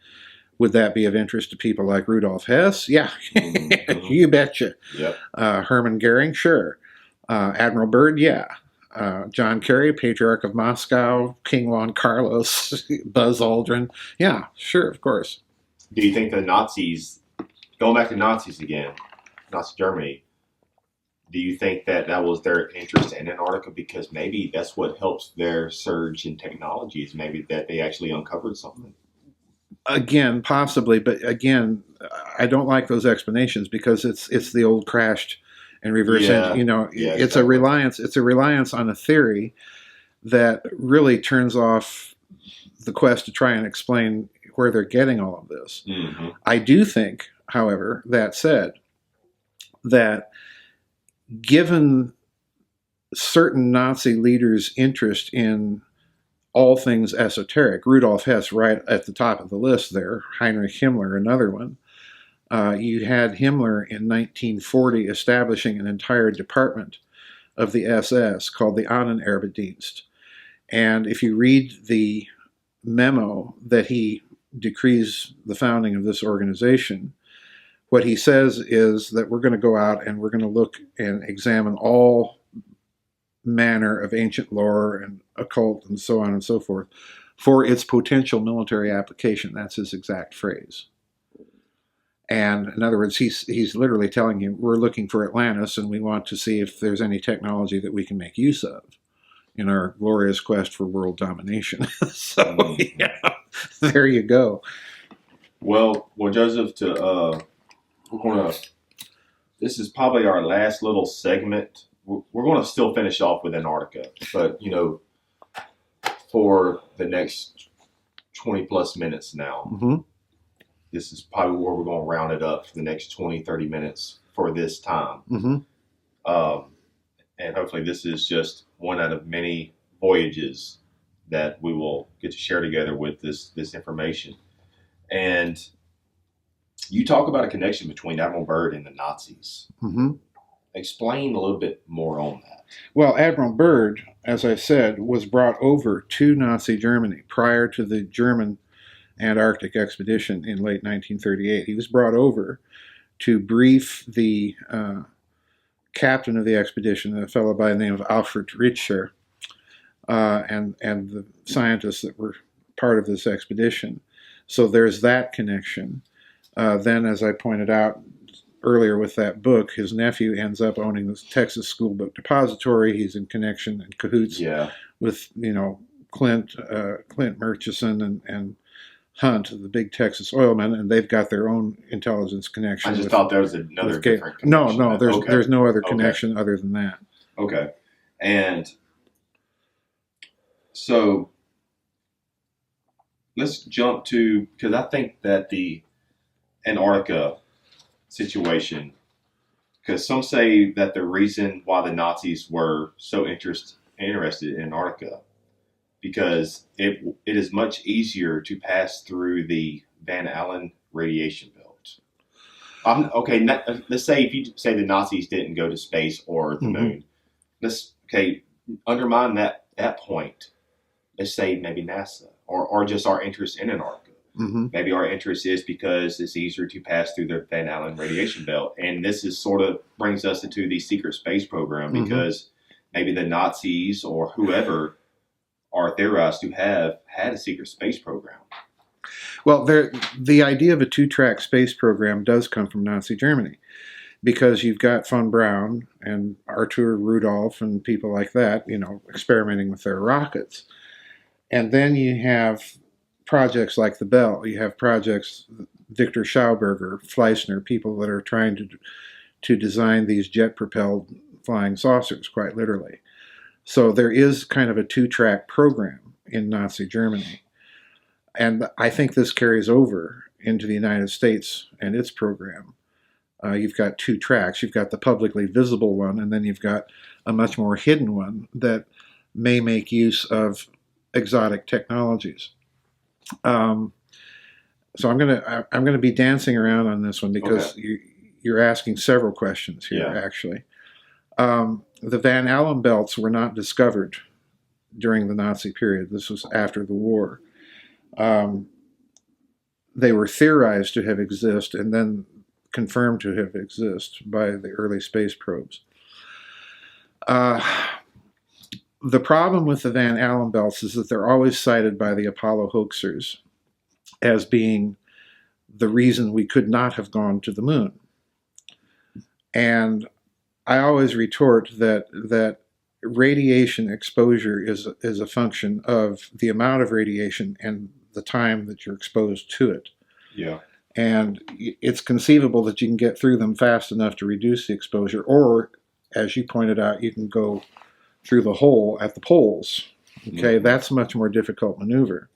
S3: Would that be of interest to people like Rudolf Hess? Yeah, mm-hmm. You betcha. Yep. Hermann Goering, sure. Admiral Byrd, yeah. John Kerry, Patriarch of Moscow, King Juan Carlos, Buzz Aldrin, yeah, sure, of course.
S2: Do you think the Nazis, going back to Nazis again, Nazi Germany, do you think that was their interest in Antarctica because maybe that's what helps their surge in technology, is maybe that they actually uncovered something?
S3: Again, possibly, but again, I don't like those explanations because it's the old crashed and reverse engine. It's a reliance. It's a reliance on a theory that really turns off the quest to try and explain where they're getting all of this. Mm-hmm. I do think, however, that said, that given certain Nazi leaders' interest in all things esoteric. Rudolf Hess right at the top of the list there, Heinrich Himmler, another one. You had Himmler in 1940 establishing an entire department of the SS called the Ahnenerbendienst. And if you read the memo that he decrees the founding of this organization, what he says is that we're going to go out and we're going to look and examine all manner of ancient lore and occult and so on and so forth for its potential military application. That's his exact phrase. And in other words, he's literally telling you, we're looking for Atlantis and we want to see if there's any technology that we can make use of in our glorious quest for world domination. So, yeah, there you go.
S2: Well, Joseph, this is probably our last little segment. We're going to still finish off with Antarctica, but, for the next 20 plus minutes now, this is probably where we're going to round it up for the next 20, 30 minutes for this time. And hopefully this is just one out of many voyages that we will get to share together with this information. And you talk about a connection between Admiral Byrd and the Nazis. Explain a little bit more on that.
S3: Well, Admiral Byrd, as I said, was brought over to Nazi Germany prior to the German Antarctic expedition in late 1938. He was brought over to brief the captain of the expedition, a fellow by the name of Alfred Richter, and the scientists that were part of this expedition. So there's that connection. Then, as I pointed out earlier with that book, his nephew ends up owning the Texas School Book Depository. He's in connection and cahoots with, Clint Murchison and Hunt, the big Texas oilmen, and they've got their own intelligence connection.
S2: I just thought there was another different connection.
S3: No, there's no other connection other than that.
S2: Okay. And so let's jump to, because I think that the Antarctica situation, because some say that the reason why the Nazis were so interested in Antarctica, because it is much easier to pass through the Van Allen radiation belt. Let's say if you say the Nazis didn't go to space or the moon, let's undermine that point. Let's say maybe NASA or just our interest in Antarctica. Maybe our interest is because it's easier to pass through the Van Allen radiation belt. And this is sort of brings us into the secret space program, because maybe the Nazis or whoever are theorized to have had a secret space program.
S3: Well, the idea of a two-track space program does come from Nazi Germany, because you've got von Braun and Arthur Rudolph and people like that, experimenting with their rockets. And then you have projects like the Bell. You have projects, Victor Schauberger, Fleischner, people that are trying to design these jet-propelled flying saucers, quite literally. So there is kind of a two-track program in Nazi Germany. And I think this carries over into the United States and its program. You've got two tracks. You've got the publicly visible one, and then you've got a much more hidden one that may make use of exotic technologies. So I'm gonna be dancing around on this one, because you're asking several questions here, actually. The Van Allen belts were not discovered during the Nazi period. This was after the war. They were theorized to have existed and then confirmed to have existed by the early space probes. The problem with the Van Allen belts is that they're always cited by the Apollo hoaxers as being the reason we could not have gone to the moon. And I always retort that radiation exposure is a function of the amount of radiation and the time that you're exposed to it.
S2: Yeah.
S3: And it's conceivable that you can get through them fast enough to reduce the exposure, or, as you pointed out, you can go through the hole at the poles. Okay, that's a much more difficult maneuver.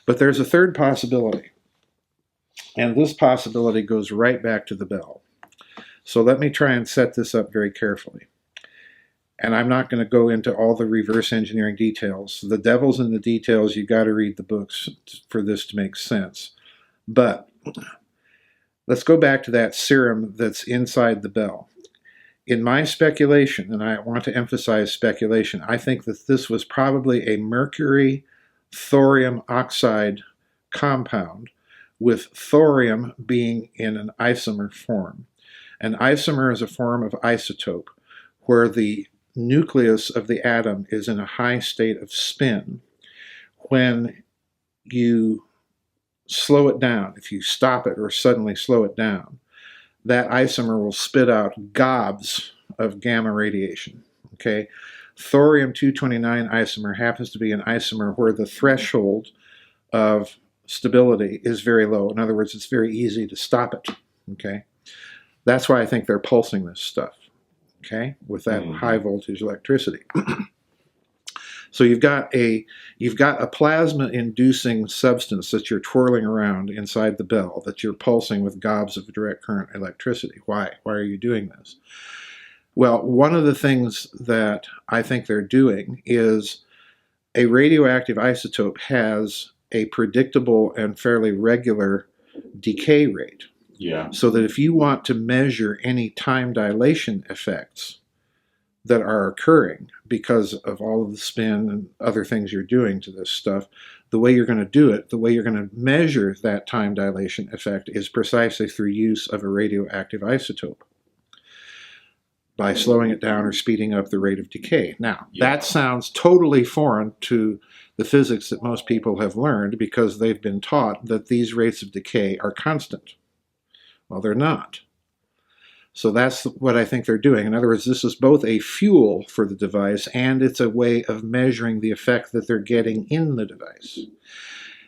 S3: But there's a third possibility, and this possibility goes right back to the Bell. So let me try and set this up very carefully. And I'm not going to go into all the reverse engineering details. The devil's in the details. You've got to read the books for this to make sense. But let's go back to that serum that's inside the bell. In my speculation, and I want to emphasize speculation, I think that this was probably a mercury thorium oxide compound, with thorium being in an isomer form. An isomer is a form of isotope where the nucleus of the atom is in a high state of spin. When you slow it down, if you stop it or suddenly slow it down, that isomer will spit out gobs of gamma radiation. Okay, thorium-229 isomer happens to be an isomer where the threshold of stability is very low. In other words, it's very easy to stop it. Okay, that's why I think they're pulsing this stuff. Okay, with that high voltage electricity. So you've got a plasma inducing substance that you're twirling around inside the bell, that you're pulsing with gobs of direct current electricity. Why are you doing this? Well, one of the things that I think they're doing is a radioactive isotope has a predictable and fairly regular decay rate.
S2: Yeah.
S3: So that if you want to measure any time dilation effects that are occurring because of all of the spin and other things you're doing to this stuff, the way you're going to do it, the way you're going to measure that time dilation effect is precisely through use of a radioactive isotope, by slowing it down or speeding up the rate of decay. Now, that sounds totally foreign to the physics that most people have learned, because they've been taught that these rates of decay are constant. Well, they're not. So that's what I think they're doing. In other words, this is both a fuel for the device and it's a way of measuring the effect that they're getting in the device.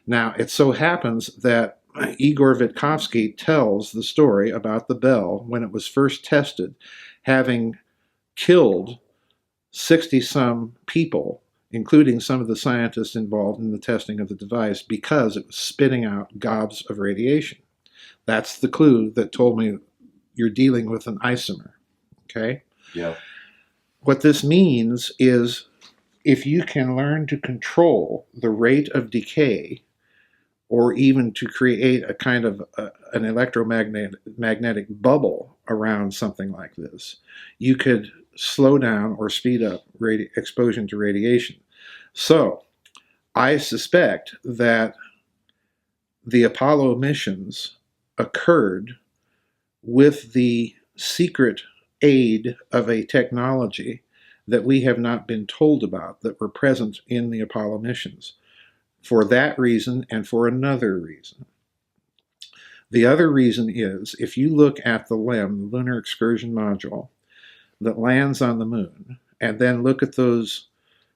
S3: Now, it so happens that Igor Vitkovsky tells the story about the bell when it was first tested, having killed 60-some people, including some of the scientists involved in the testing of the device, because it was spitting out gobs of radiation. That's the clue that told me you're dealing with an isomer. Okay?
S2: Yeah.
S3: What this means is if you can learn to control the rate of decay, or even to create a kind of an electromagnetic bubble around something like this, you could slow down or speed up exposure to radiation. So I suspect that the Apollo missions occurred with the secret aid of a technology that we have not been told about, that were present in the Apollo missions, for that reason and for another reason. The other reason is, if you look at the LEM, the Lunar Excursion Module, that lands on the moon, and then look at those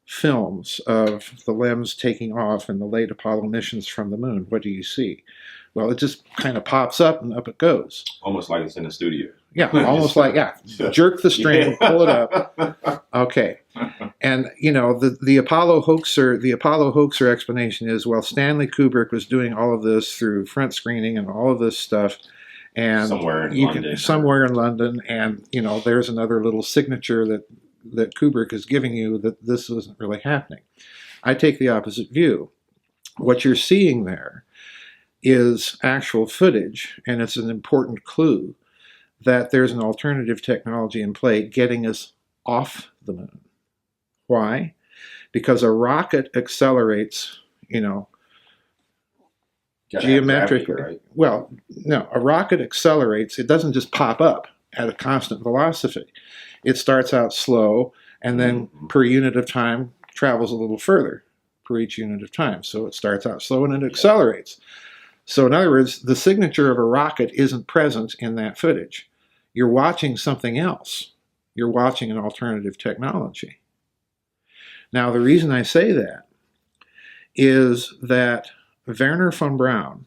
S3: films of the LEMs taking off in the late Apollo missions from the moon, what do you see? Well, it just kind of pops up and up it goes.
S2: Almost like it's in the studio.
S3: Yeah, almost like, jerk the string, pull it up. Okay. And, you know, the Apollo hoaxer explanation is, well, Stanley Kubrick was doing all of this through front screening and all of this stuff. And somewhere in London, and, you know, there's another little signature that Kubrick is giving you that this isn't really happening. I take the opposite view. What you're seeing there is actual footage, and it's an important clue that there's an alternative technology in play getting us off the moon. Why? Because a rocket accelerates, you know, geometrically. Gravity, right? Well, no, a rocket accelerates. It doesn't just pop up at a constant velocity. It starts out slow, and then per unit of time travels a little further per each unit of time. So it starts out slow and it accelerates. So in other words, the signature of a rocket isn't present in that footage. You're watching something else. You're watching an alternative technology. Now, the reason I say that is that Wernher von Braun,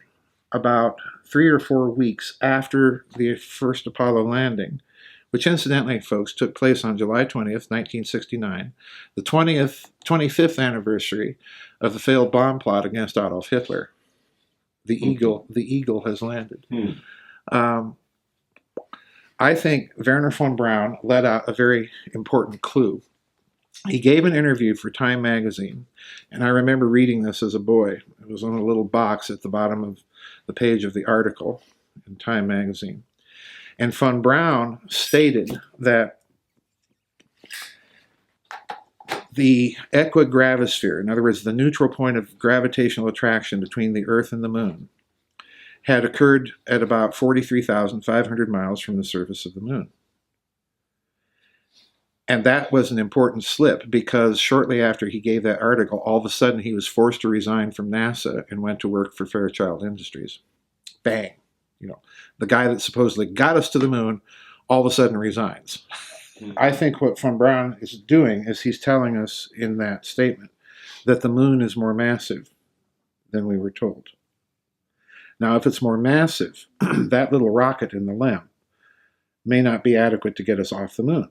S3: about 3 or 4 weeks after the first Apollo landing, which incidentally, folks, took place on July 20th, 1969, the 25th anniversary of the failed bomb plot against Adolf Hitler. The eagle has landed. I think Wernher von Braun let out a very important clue. He gave an interview for Time magazine, and I remember reading this as a boy. It was on a little box at the bottom of the page of the article in Time magazine. And von Braun stated that the equigravisphere, in other words, the neutral point of gravitational attraction between the Earth and the Moon, had occurred at about 43,500 miles from the surface of the Moon. And that was an important slip because shortly after he gave that article, all of a sudden he was forced to resign from NASA and went to work for Fairchild Industries. Bang. You know, the guy that supposedly got us to the moon all of a sudden resigns. I think what von Braun is doing is he's telling us in that statement that the moon is more massive than we were told. Now, if it's more massive, that little rocket in the LEM may not be adequate to get us off the moon.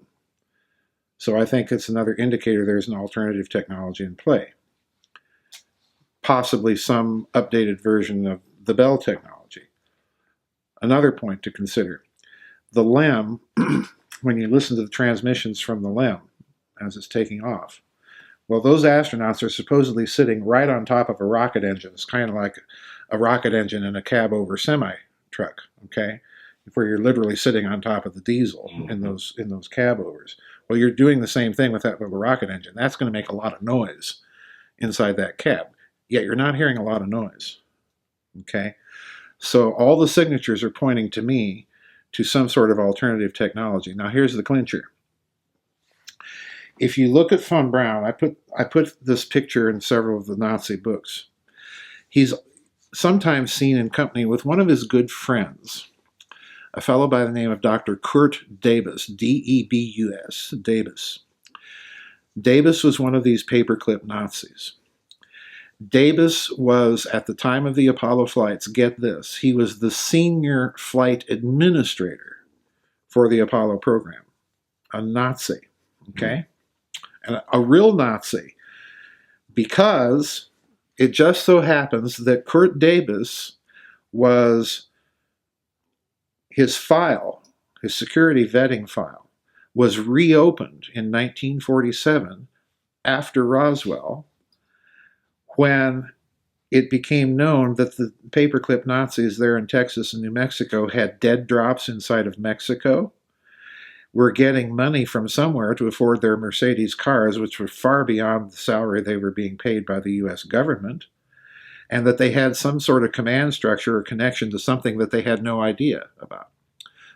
S3: So I think it's another indicator there's an alternative technology in play. Possibly some updated version of the Bell technology. Another point to consider. The LEM, when you listen to the transmissions from the LEM as it's taking off, well, those astronauts are supposedly sitting right on top of a rocket engine. It's kind of like a rocket engine in a cab over semi truck, okay? Where you're literally sitting on top of the diesel in those cab overs. Well, you're doing the same thing with that little rocket engine. That's going to make a lot of noise inside that cab. Yet you're not hearing a lot of noise, okay? So all the signatures are pointing to me to some sort of alternative technology. Now here's the clincher. If you look at von Braun, I put this picture in several of the Nazi books. He's sometimes seen in company with one of his good friends, a fellow by the name of Dr. Kurt Debus, D-E-B-U-S, Debus. Debus was one of these paperclip Nazis. Debus was, at the time of the Apollo flights, get this, he was the senior flight administrator for the Apollo program, a Nazi, okay? And a real Nazi, because it just so happens that Kurt Debus was, his file, his security vetting file, was reopened in 1947 after Roswell, when it became known that the paperclip Nazis there in Texas and New Mexico had dead drops inside of Mexico, were getting money from somewhere to afford their Mercedes cars, which were far beyond the salary they were being paid by the U.S. government, and that they had some sort of command structure or connection to something that they had no idea about.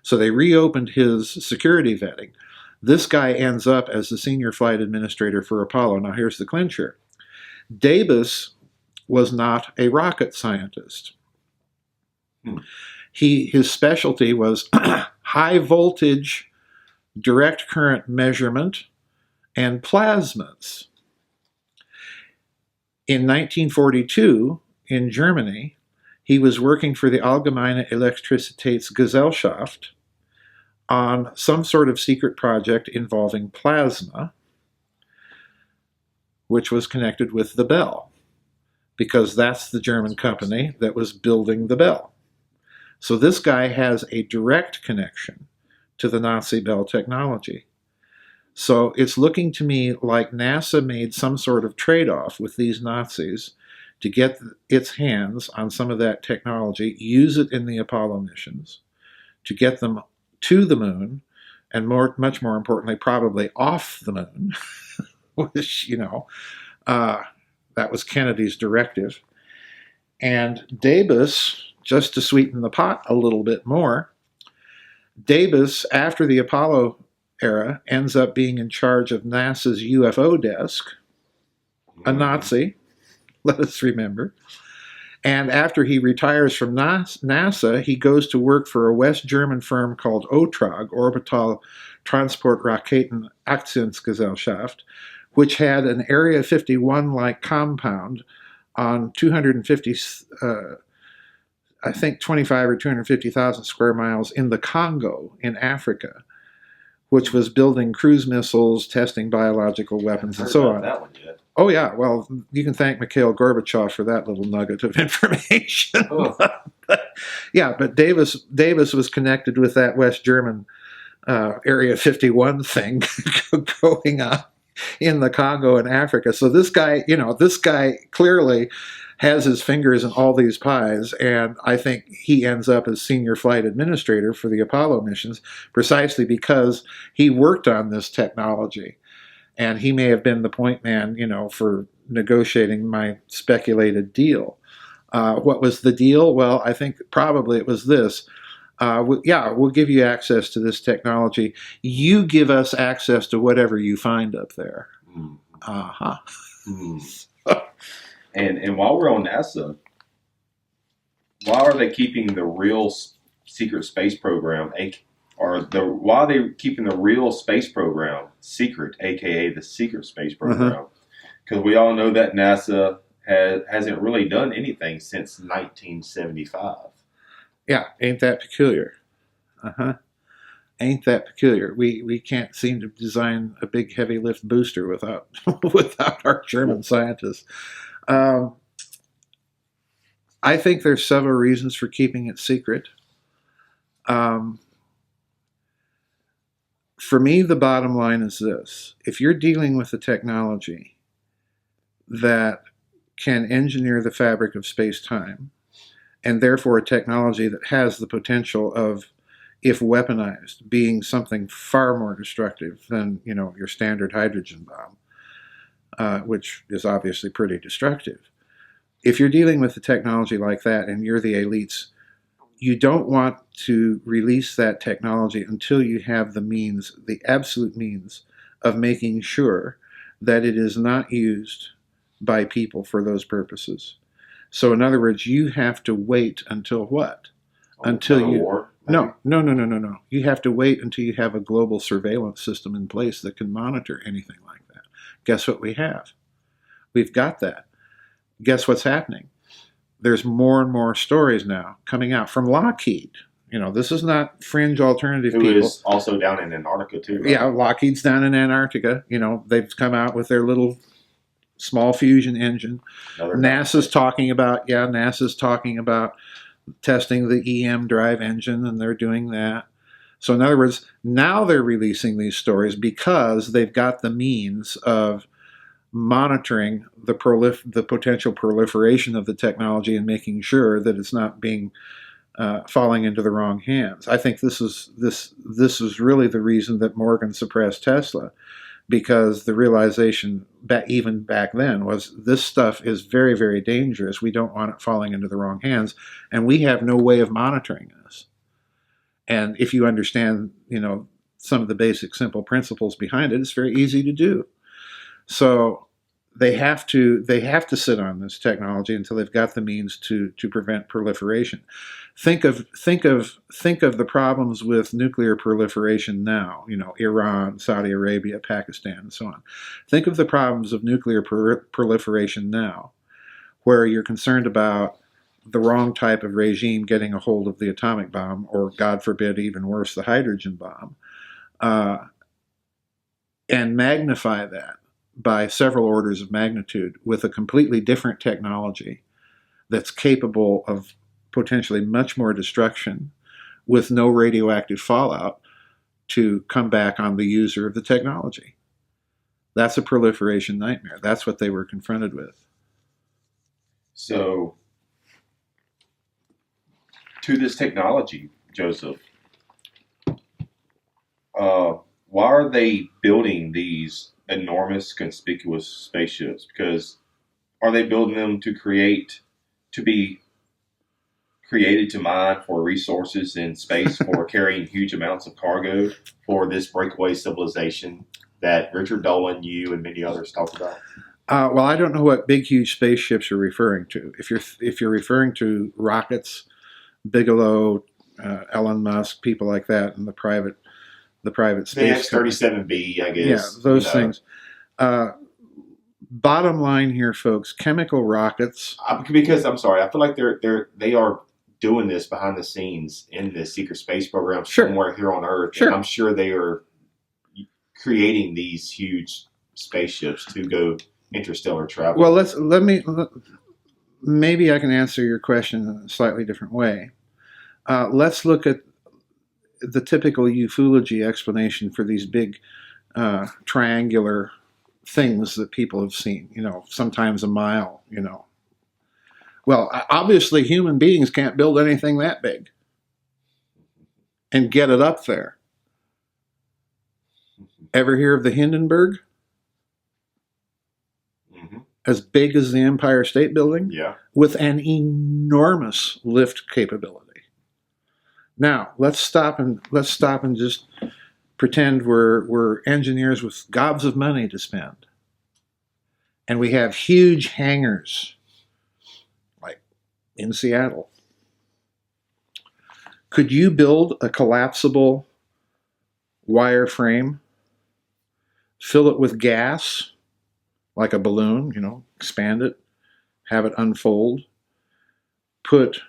S3: So they reopened his security vetting. This guy ends up as the senior flight administrator for Apollo. Now here's the clincher. Debus was not a rocket scientist. His specialty was high voltage direct current measurement and plasmas. In 1942, in Germany, he was working for the Allgemeine Elektrizitätsgesellschaft on some sort of secret project involving plasma, which was connected with the Bell, because that's the German company that was building the Bell. So this guy has a direct connection to the Nazi Bell technology. So it's looking to me like NASA made some sort of trade-off with these Nazis to get its hands on some of that technology, use it in the Apollo missions, to get them to the moon, and much more importantly, probably off the moon, which, that was Kennedy's directive. And Debus, just to sweeten the pot a little bit more, Debus, after the Apollo era, ends up being in charge of NASA's UFO desk, a Nazi, let us remember. And after he retires from NASA, he goes to work for a West German firm called OTRAG, Orbital Transport-Raketen Aktiengesellschaft, which had an Area 51-like compound on 250, I think 25 or 250,000 square miles in the Congo in Africa, which was building cruise missiles, testing biological weapons, and so on.
S2: That one yet.
S3: Oh yeah, well, you can thank Mikhail Gorbachev for that little nugget of information.
S2: Oh.
S3: But Davis was connected with that West German Area 51 thing going on. in the Congo and Africa. So this guy clearly has his fingers in all these pies, and I think he ends up as senior flight administrator for the Apollo missions precisely because he worked on this technology, and he may have been the point man, for negotiating my speculated deal. What was the deal? Well, I think probably it was this. We'll give you access to this technology. You give us access to whatever you find up there.
S2: Mm.
S3: Uh-huh.
S2: Mm. And while we're on NASA, why are they keeping the real secret space program, why are they keeping the real space program secret, aka the secret space program? Because we all know that NASA hasn't really done anything since 1975.
S3: Yeah, ain't that peculiar? Ain't that peculiar? We can't seem to design a big heavy lift booster without our German scientists. I think there's several reasons for keeping it secret. For me, the bottom line is this: if you're dealing with a technology that can engineer the fabric of space-time, and therefore a technology that has the potential of, if weaponized, being something far more destructive than your standard hydrogen bomb, which is obviously pretty destructive. If you're dealing with a technology like that and you're the elites, you don't want to release that technology until you have the means, the absolute means, of making sure that it is not used by people for those purposes. So in other words, you have to wait until what? Until you...
S2: War,
S3: No. You have to wait until you have a global surveillance system in place that can monitor anything like that. Guess what we have? We've got that. Guess what's happening? There's more and more stories now coming out from Lockheed. This is not fringe alternative people.
S2: Who is also down in Antarctica too, right?
S3: Yeah, Lockheed's down in Antarctica. They've come out with their little small fusion engine. NASA's talking about testing the EM drive engine, and they're doing that. So in other words, now they're releasing these stories because they've got the means of monitoring the potential proliferation of the technology and making sure that it's not being falling into the wrong hands. I think this is really the reason that Morgan suppressed Tesla, because the realization even back then was this stuff is very, very dangerous. We don't want it falling into the wrong hands, and we have no way of monitoring this. And if you understand, some of the basic simple principles behind it, it's very easy to do. So they have to sit on this technology until they've got the means to prevent proliferation. Think of the problems with nuclear proliferation now. Iran, Saudi Arabia, Pakistan, and so on. Think of the problems of nuclear proliferation now, where you're concerned about the wrong type of regime getting a hold of the atomic bomb, or God forbid, even worse, the hydrogen bomb, and magnify that by several orders of magnitude with a completely different technology that's capable of potentially much more destruction with no radioactive fallout to come back on the user of the technology. That's a proliferation nightmare. That's what they were confronted with.
S2: So, to this technology, Joseph, why are they building these enormous, conspicuous spaceships? Because are they building them to be created to mine for resources in space for carrying huge amounts of cargo for this breakaway civilization that Richard Dolan, you, and many others talked about?
S3: Well, I don't know what big, huge spaceships you're referring to. If you're referring to rockets, Bigelow, Elon Musk, people like that, and the private space.
S2: The X-37B, I guess.
S3: Yeah, those things. Bottom line here, folks: chemical rockets.
S2: Because I'm sorry, I feel like they are doing this behind the scenes in the secret space program somewhere here on Earth.
S3: Sure.
S2: And I'm sure they are creating these huge spaceships to go interstellar travel.
S3: Well, maybe I can answer your question in a slightly different way. Let's look at the typical ufology explanation for these big triangular things that people have seen, sometimes a mile, Well, obviously human beings can't build anything that big and get it up there. Ever hear of the Hindenburg?
S2: Mm-hmm.
S3: As big as the Empire State Building?
S2: Yeah.
S3: With an enormous lift capability. Now, let's stop and just pretend we're engineers with gobs of money to spend. And we have huge hangars, like in Seattle. Could you build a collapsible wireframe, fill it with gas, like a balloon, expand it, have it unfold, put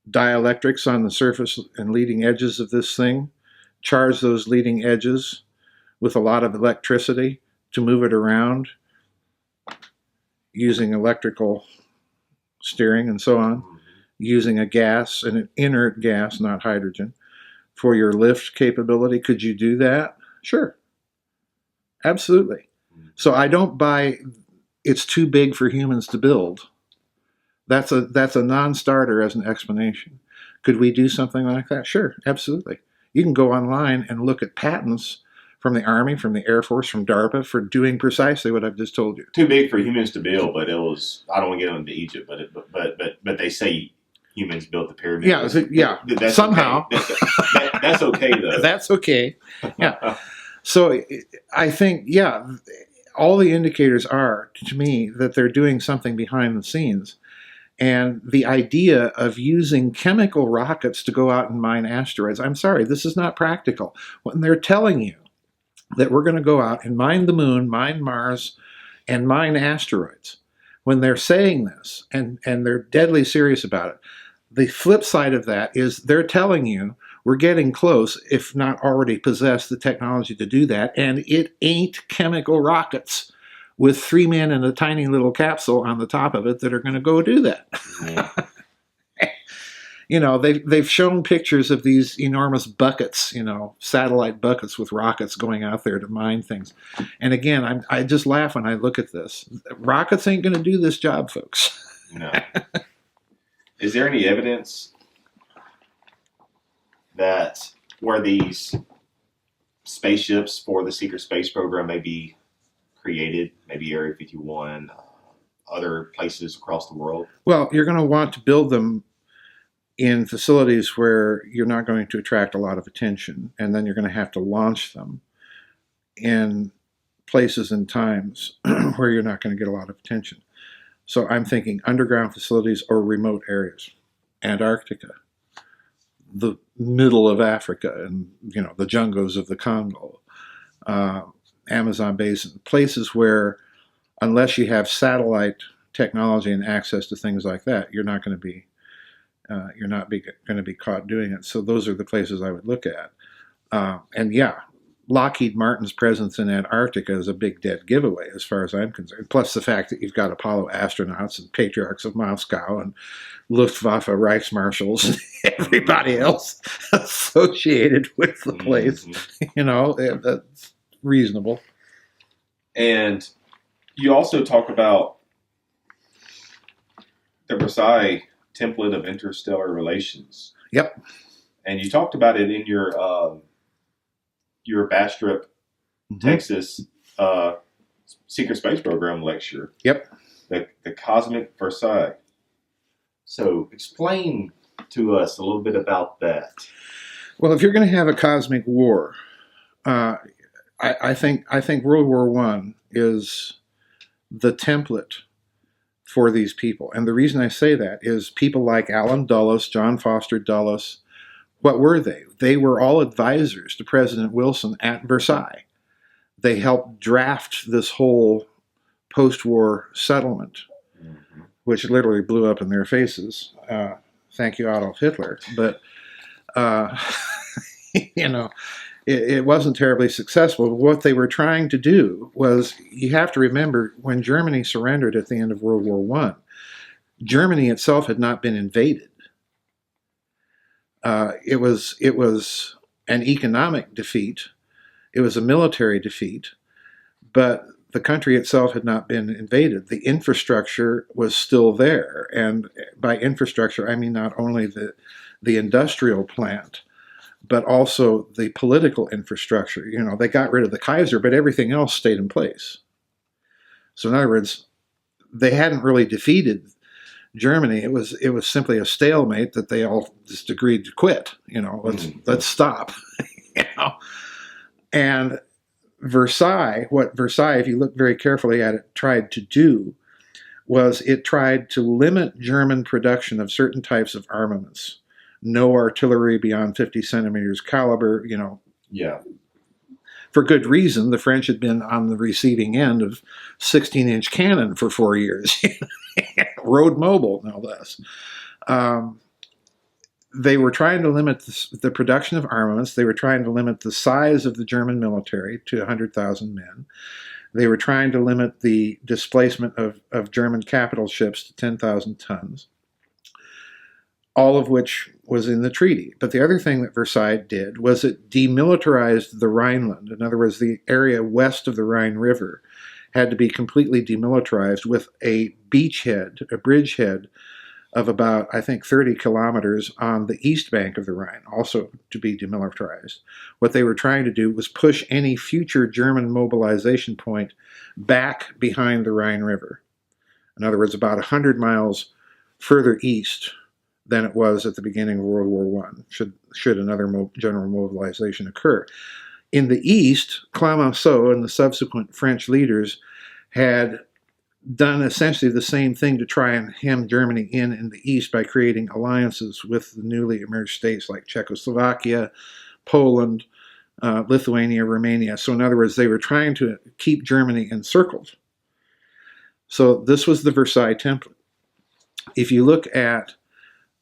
S3: dielectrics on the surface and leading edges of this thing, charge those leading edges with a lot of electricity to move it around using electrical steering and so on, using a gas, an inert gas, not hydrogen, for your lift capability? Could you do that? Sure. Absolutely. So I don't buy it's too big for humans to build. That's a non-starter as an explanation. Could we do something like that? Sure, absolutely. You can go online and look at patents from the Army, from the Air Force, from DARPA for doing precisely what I've just told you.
S2: Too big for humans to build, but it was. I don't want to get into Egypt, but they say humans built the pyramids.
S3: Yeah,
S2: That's
S3: somehow.
S2: Okay. That's okay though.
S3: That's okay. Yeah. So I think, all the indicators are, to me, that they're doing something behind the scenes. And the idea of using chemical rockets to go out and mine asteroids, I'm sorry, this is not practical. When they're telling you that we're going to go out and mine the moon, mine Mars, and mine asteroids, when they're saying this, and they're deadly serious about it, the flip side of that is they're telling you we're getting close, if not already possess the technology to do that, and it ain't chemical rockets with 3 men in a tiny little capsule on the top of it that are going to go do that. Yeah. They've shown pictures of these enormous buckets, satellite buckets with rockets going out there to mine things. And again, I just laugh when I look at this. Rockets ain't going to do this job, folks.
S2: No. Is there any evidence that where these spaceships for the secret space program may be created, maybe Area 51, other places across the world?
S3: Well, you're going to want to build them in facilities where you're not going to attract a lot of attention, and then you're going to have to launch them in places and times where you're not going to get a lot of attention. So I'm thinking underground facilities or remote areas. Antarctica, the middle of Africa, and the jungles of the Congo, Amazon basin, places where unless you have satellite technology and access to things like that, you're not going to be going to be caught doing it. So those are the places I would look at. And Lockheed Martin's presence in Antarctica is a big dead giveaway as far as I'm concerned. Plus the fact that you've got Apollo astronauts and patriarchs of Moscow and Luftwaffe Reichsmarschals and everybody else associated with the place. Mm-hmm. That's reasonable.
S2: And you also talk about the Versailles template of interstellar relations.
S3: Yep.
S2: And you talked about it in your Bastrop, mm-hmm. Texas secret space program lecture.
S3: Yep.
S2: The cosmic Versailles. So explain to us a little bit about that.
S3: Well, if you're going to have a cosmic war, I think World War I is the template for these people. And the reason I say that is people like Allen Dulles, John Foster Dulles, what were they? They were all advisors to President Wilson at Versailles. They helped draft this whole post-war settlement, mm-hmm. which literally blew up in their faces. Thank you, Adolf Hitler. But, it wasn't terribly successful. What they were trying to do was, you have to remember, when Germany surrendered at the end of World War I, Germany itself had not been invaded. It was an economic defeat. It was a military defeat. But the country itself had not been invaded. The infrastructure was still there. And by infrastructure, I mean not only the industrial plant, but also the political infrastructure. You know, they got rid of the Kaiser, but everything else stayed in place. So in other words, they hadn't really defeated Germany. It was simply a stalemate that they all just agreed to quit. You know, let's stop. You know, and Versailles, what Versailles, if you look very carefully at it, tried to do was it tried to limit German production of certain types of armaments. No artillery beyond 50 centimeters caliber, you know.
S2: Yeah.
S3: For good reason. The French had been on the receiving end of 16-inch cannon for 4 years. Road mobile, no less. They were trying to limit the production of armaments. They were trying to limit the size of the German military to 100,000 men. They were trying to limit the displacement of German capital ships to 10,000 tons, all of which was in the treaty. But the other thing that Versailles did was it demilitarized the Rhineland. In other words, the area west of the Rhine River had to be completely demilitarized with a beachhead, a bridgehead, of about, I think, 30 kilometers on the east bank of the Rhine, also to be demilitarized. What they were trying to do was push any future German mobilization point back behind the Rhine River. In other words, about 100 miles further east than it was at the beginning of World War I, should another general mobilization occur. In the east, Clemenceau and the subsequent French leaders had done essentially the same thing to try and hem Germany in the east by creating alliances with the newly emerged states like Czechoslovakia, Poland, Lithuania, Romania. So in other words, they were trying to keep Germany encircled. So this was the Versailles template. If you look at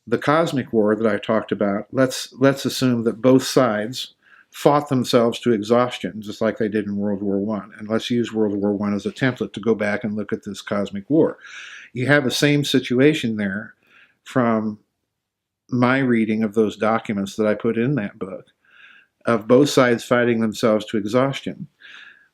S3: the cosmic war that I talked about, let's assume that both sides fought themselves to exhaustion, just like they did in World War I. And let's use World War I as a template to go back and look at this cosmic war. You have the same situation there from my reading of those documents that I put in that book, of both sides fighting themselves to exhaustion.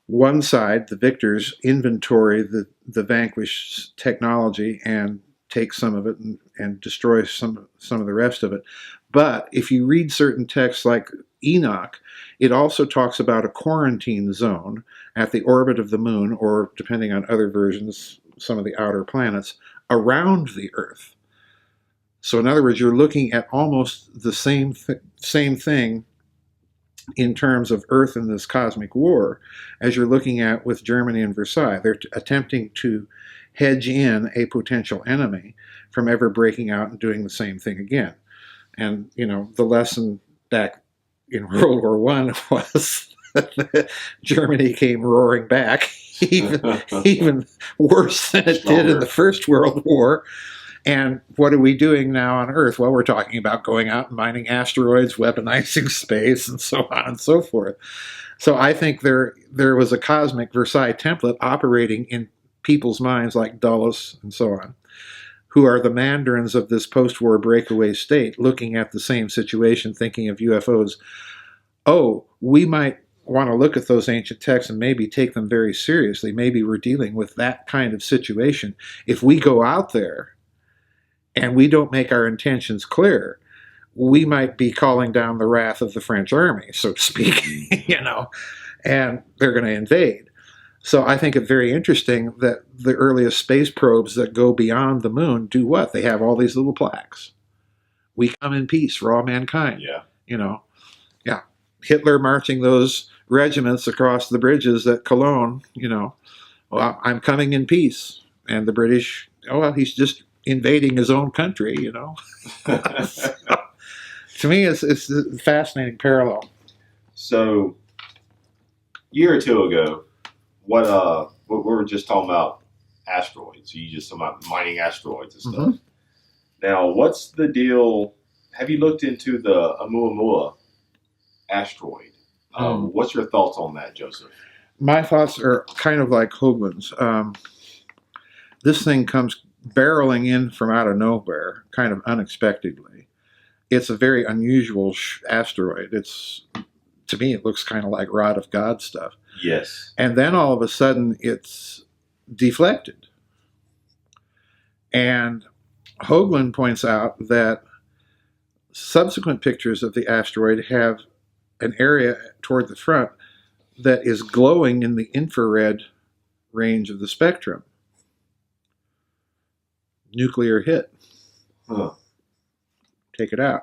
S3: One side, the victors, inventory the vanquished technology and take some of it and destroy some of the rest of it. But if you read certain texts like Enoch, it also talks about a quarantine zone at the orbit of the moon, or depending on other versions, some of the outer planets, around the Earth. So in other words, you're looking at almost the same thing in terms of Earth in this cosmic war as you're looking at with Germany and Versailles. They're attempting to hedge in a potential enemy from ever breaking out and doing the same thing again. And, you know, the lesson back in World War I was that Germany came roaring back, even worse than it did in the First World War. And what are we doing now on Earth? Well, we're talking about going out and mining asteroids, weaponizing space, and so on and so forth. So I think there was a cosmic Versailles template operating in people's minds like Dulles and so on, who are the mandarins of this post-war breakaway state, looking at the same situation, thinking of UFOs. Oh, we might want to look at those ancient texts and maybe take them very seriously. Maybe we're dealing with that kind of situation. If we go out there and we don't make our intentions clear, we might be calling down the wrath of the French army, so to speak, you know, and they're going to invade. So I think it's very interesting that the earliest space probes that go beyond the moon do what? They have all these little plaques. We come in peace for all mankind.
S2: Yeah.
S3: You know, yeah. Hitler marching those regiments across the bridges at Cologne, you know, well, I'm coming in peace. And the British, oh, well, he's just invading his own country, you know. So, to me, it's a fascinating parallel.
S2: So, a year or two ago, what we were just talking about asteroids. You just talking about mining asteroids and stuff.
S3: Mm-hmm.
S2: Now, what's the deal? Have you looked into the Oumuamua Asteroid? What's your thoughts on that, Joseph?
S3: My thoughts are kind of like Hoagland's. This thing comes barreling in from out of nowhere, kind of unexpectedly. It's a very unusual asteroid. To me, it looks kind of like Rod of God stuff.
S2: Yes.
S3: And then all of a sudden it's deflected. And Hoagland points out that subsequent pictures of the asteroid have an area toward the front that is glowing in the infrared range of the spectrum. Nuclear hit.
S2: Huh.
S3: Take it out.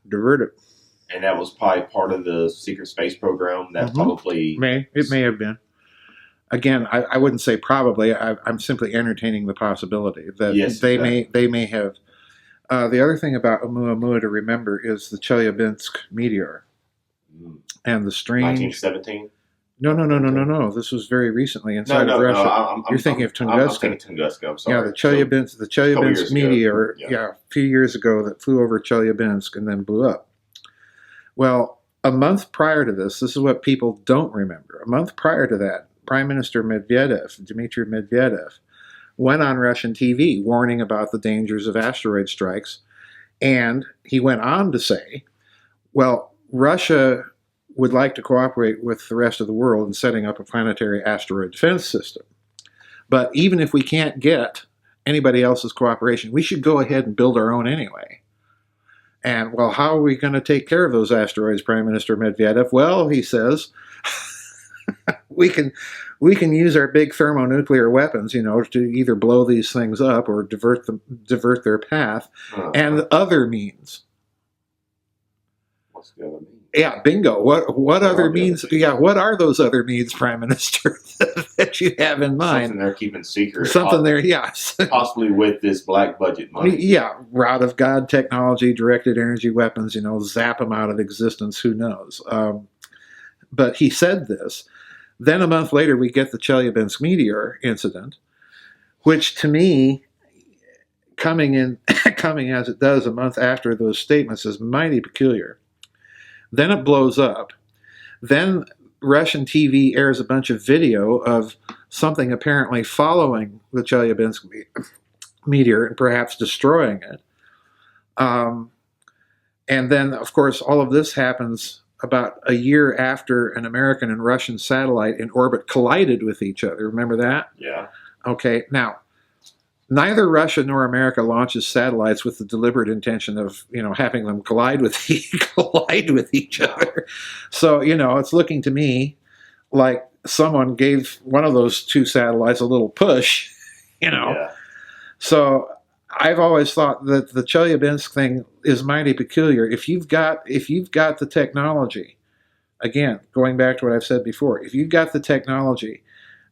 S3: Divert it.
S2: And that was probably part of the secret space program. That probably...
S3: It may have been. Again, I wouldn't say probably. I'm simply entertaining the possibility that they may have. The other thing about Oumuamua to remember is the Chelyabinsk meteor and the strange
S2: 1917.
S3: No. This was very recently inside of Russia. You're thinking of Tunguska.
S2: I'm thinking Tunguska. I'm sorry.
S3: Yeah, the Chelyabinsk meteor. Yeah, a few years ago that flew over Chelyabinsk and then blew up. Well, a month prior to this is what people don't remember. A month prior to that, Prime Minister Dmitry Medvedev, went on Russian TV warning about the dangers of asteroid strikes. And he went on to say, well, Russia would like to cooperate with the rest of the world in setting up a planetary asteroid defense system. But even if we can't get anybody else's cooperation, we should go ahead and build our own anyway. And, well, how are we going to take care of those asteroids, Prime Minister Medvedev? Well, he says, we can use our big thermonuclear weapons, to either blow these things up or divert their path, and other means.
S2: What's the other means?
S3: Yeah, bingo. What other means? Yeah, what are those other means, Prime Minister, that you have in mind?
S2: Something they're keeping secret.
S3: Yes.
S2: Possibly with this black budget money.
S3: Yeah, rod of God technology, directed energy weapons, zap them out of existence, who knows. But he said this. Then a month later, we get the Chelyabinsk meteor incident, which to me, coming as it does a month after those statements, is mighty peculiar. Then it blows up. Then Russian TV airs a bunch of video of something apparently following the Chelyabinsk meteor and perhaps destroying it. And then, of course, all of this happens about a year after an American and Russian satellite in orbit collided with each other. Remember that?
S2: Yeah.
S3: Okay, now, neither Russia nor America launches satellites with the deliberate intention of, having them collide with each other. So, it's looking to me like someone gave one of those two satellites a little push,
S2: Yeah.
S3: So I've always thought that the Chelyabinsk thing is mighty peculiar. If you've got the technology, again, going back to what I've said before, if you've got the technology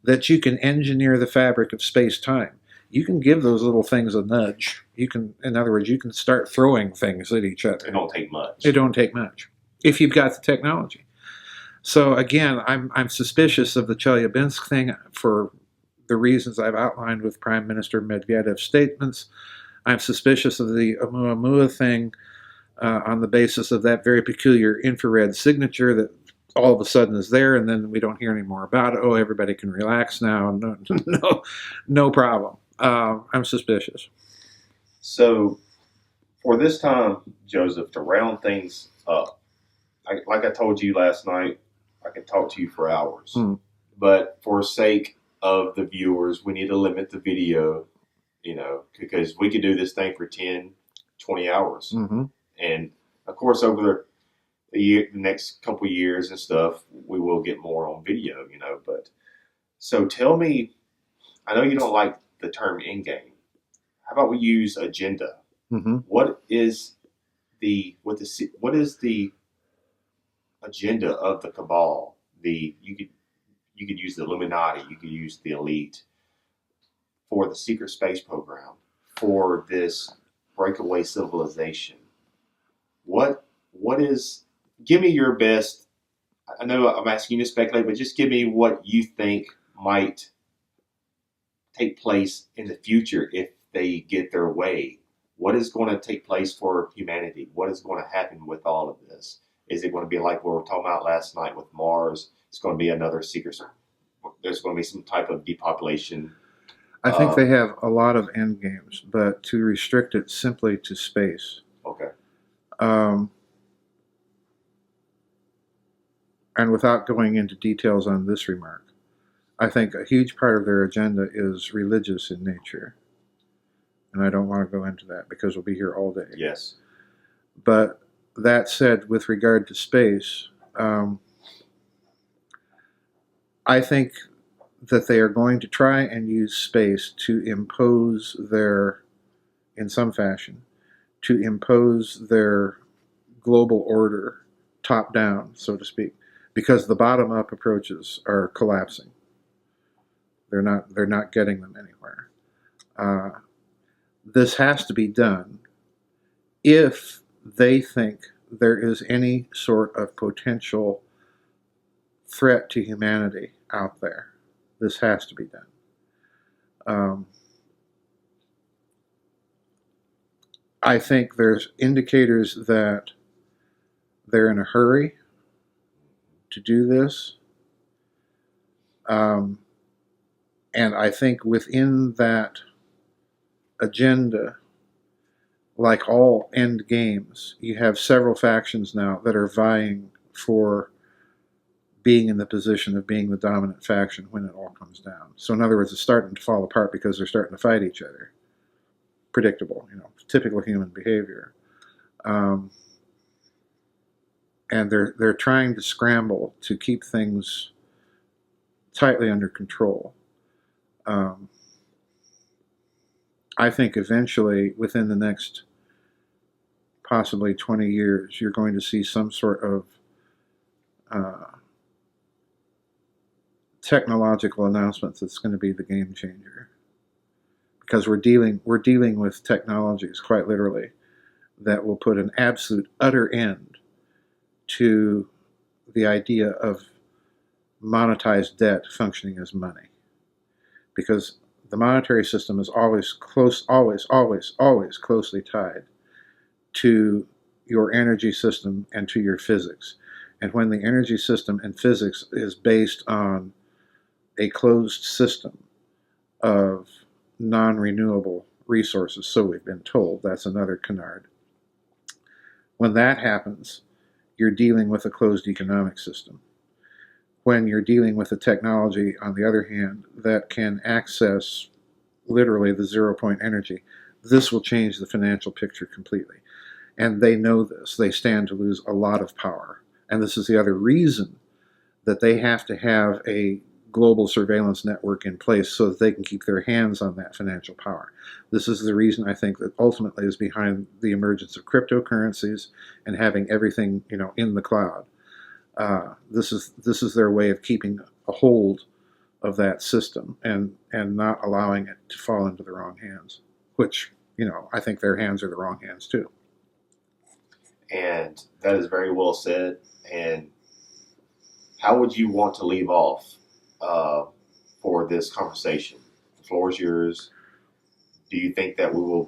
S3: that you can engineer the fabric of space-time, you can give those little things a nudge. In other words, you can start throwing things at each other.
S2: It don't take much.
S3: It don't take much if you've got the technology. So again, I'm suspicious of the Chelyabinsk thing for the reasons I've outlined with Prime Minister Medvedev's statements. I'm suspicious of the Oumuamua thing on the basis of that very peculiar infrared signature that all of a sudden is there, and then we don't hear any more about it. Oh, everybody can relax now. No problem. I'm suspicious.
S2: So, for this time, Joseph, to round things up, like I told you last night, I could talk to you for hours. But for sake of the viewers, we need to limit the video, because we could do this thing for 10, 20 hours. And, of course, over the next couple of years and stuff, we will get more on video, But, so tell me, I know you don't like the term endgame. How about we use agenda? What is the agenda of the cabal? You could use the Illuminati, you could use the elite for the secret space program, for this breakaway civilization. What is? Give me your best. I know I'm asking you to speculate, but just give me what you think might take place in the future if they get their way. What is going to take place for humanity? What is going to happen with all of this? Is it going to be like what we were talking about last night with Mars? It's going to be another secret. There's going to be some type of depopulation.
S3: I think they have a lot of end games, but to restrict it simply to space.
S2: Okay.
S3: and without going into details on this remark, I think a huge part of their agenda is religious in nature. And I don't want to go into that because we'll be here all day.
S2: Yes.
S3: But that said, with regard to space, I think that they are going to try and use space to impose in some fashion, to impose their global order top down, so to speak, because the bottom up approaches are collapsing. They're not getting them anywhere. This has to be done if they think there is any sort of potential threat to humanity out there. This has to be done. I think there's indicators that they're in a hurry to do this. And I think within that agenda, like all end games, you have several factions now that are vying for being in the position of being the dominant faction when it all comes down. So in other words, it's starting to fall apart because they're starting to fight each other. Predictable, typical human behavior. And they're trying to scramble to keep things tightly under control. I think eventually, within the next possibly 20 years, you're going to see some sort of technological announcement that's going to be the game changer. Because we're dealing with technologies, quite literally, that will put an absolute utter end to the idea of monetized debt functioning as money. Because the monetary system is always closely tied to your energy system and to your physics. And when the energy system and physics is based on a closed system of non-renewable resources, so we've been told, that's another canard. When that happens, you're dealing with a closed economic system. When you're dealing with a technology, on the other hand, that can access literally the zero-point energy, this will change the financial picture completely. And they know this. They stand to lose a lot of power. And this is the other reason that they have to have a global surveillance network in place so that they can keep their hands on that financial power. This is the reason I think that ultimately is behind the emergence of cryptocurrencies and having everything, in the cloud. This is their way of keeping a hold of that system and not allowing it to fall into the wrong hands, which, I think their hands are the wrong hands too.
S2: And that is very well said. And how would you want to leave off for this conversation? The floor is yours. Do you think that we will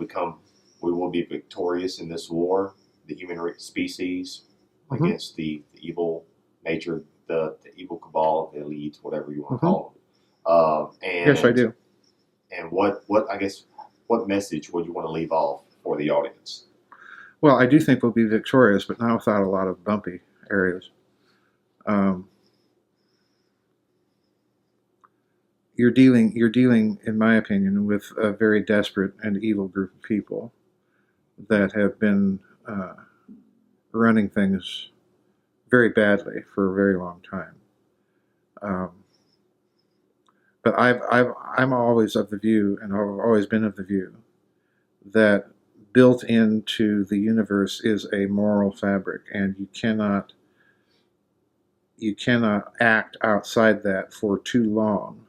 S2: be victorious in this war, the human species, against the evil nature, the evil cabal, the elites, whatever you want to call them?
S3: Yes, I do.
S2: And what message would you want to leave off for the audience?
S3: Well, I do think we'll be victorious, but not without a lot of bumpy areas. You're dealing, in my opinion, with a very desperate and evil group of people that have been running things very badly for a very long time. But I'm always of the view, and I've always been of the view, that built into the universe is a moral fabric, and you cannot act outside that for too long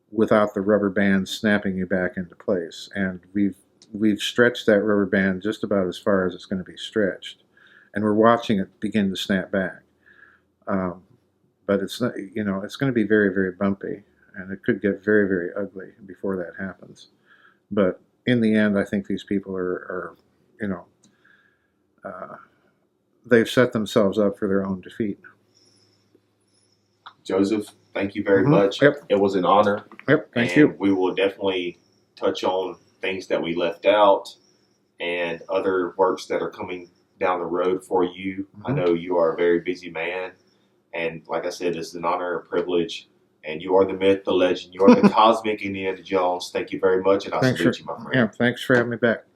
S3: without the rubber band snapping you back into place. And we've stretched that rubber band just about as far as it's going to be stretched, and we're watching it begin to snap back. But it's not, it's going to be very, very bumpy, and it could get very, very ugly before that happens. But in the end, I think these people are they've set themselves up for their own defeat.
S2: Joseph, thank you very
S3: Mm-hmm.
S2: much.
S3: Yep.
S2: It was an honor.
S3: Yep, thank you.
S2: We will definitely touch on things that we left out and other works that are coming down the road for you.
S3: Mm-hmm.
S2: I know you are a very busy man, And like I said, it's an honor and privilege. And you are the myth, the legend. You are the cosmic Indiana Jones. Thank you very much, and I'll salute you, my friend.
S3: Yeah, thanks for having me back.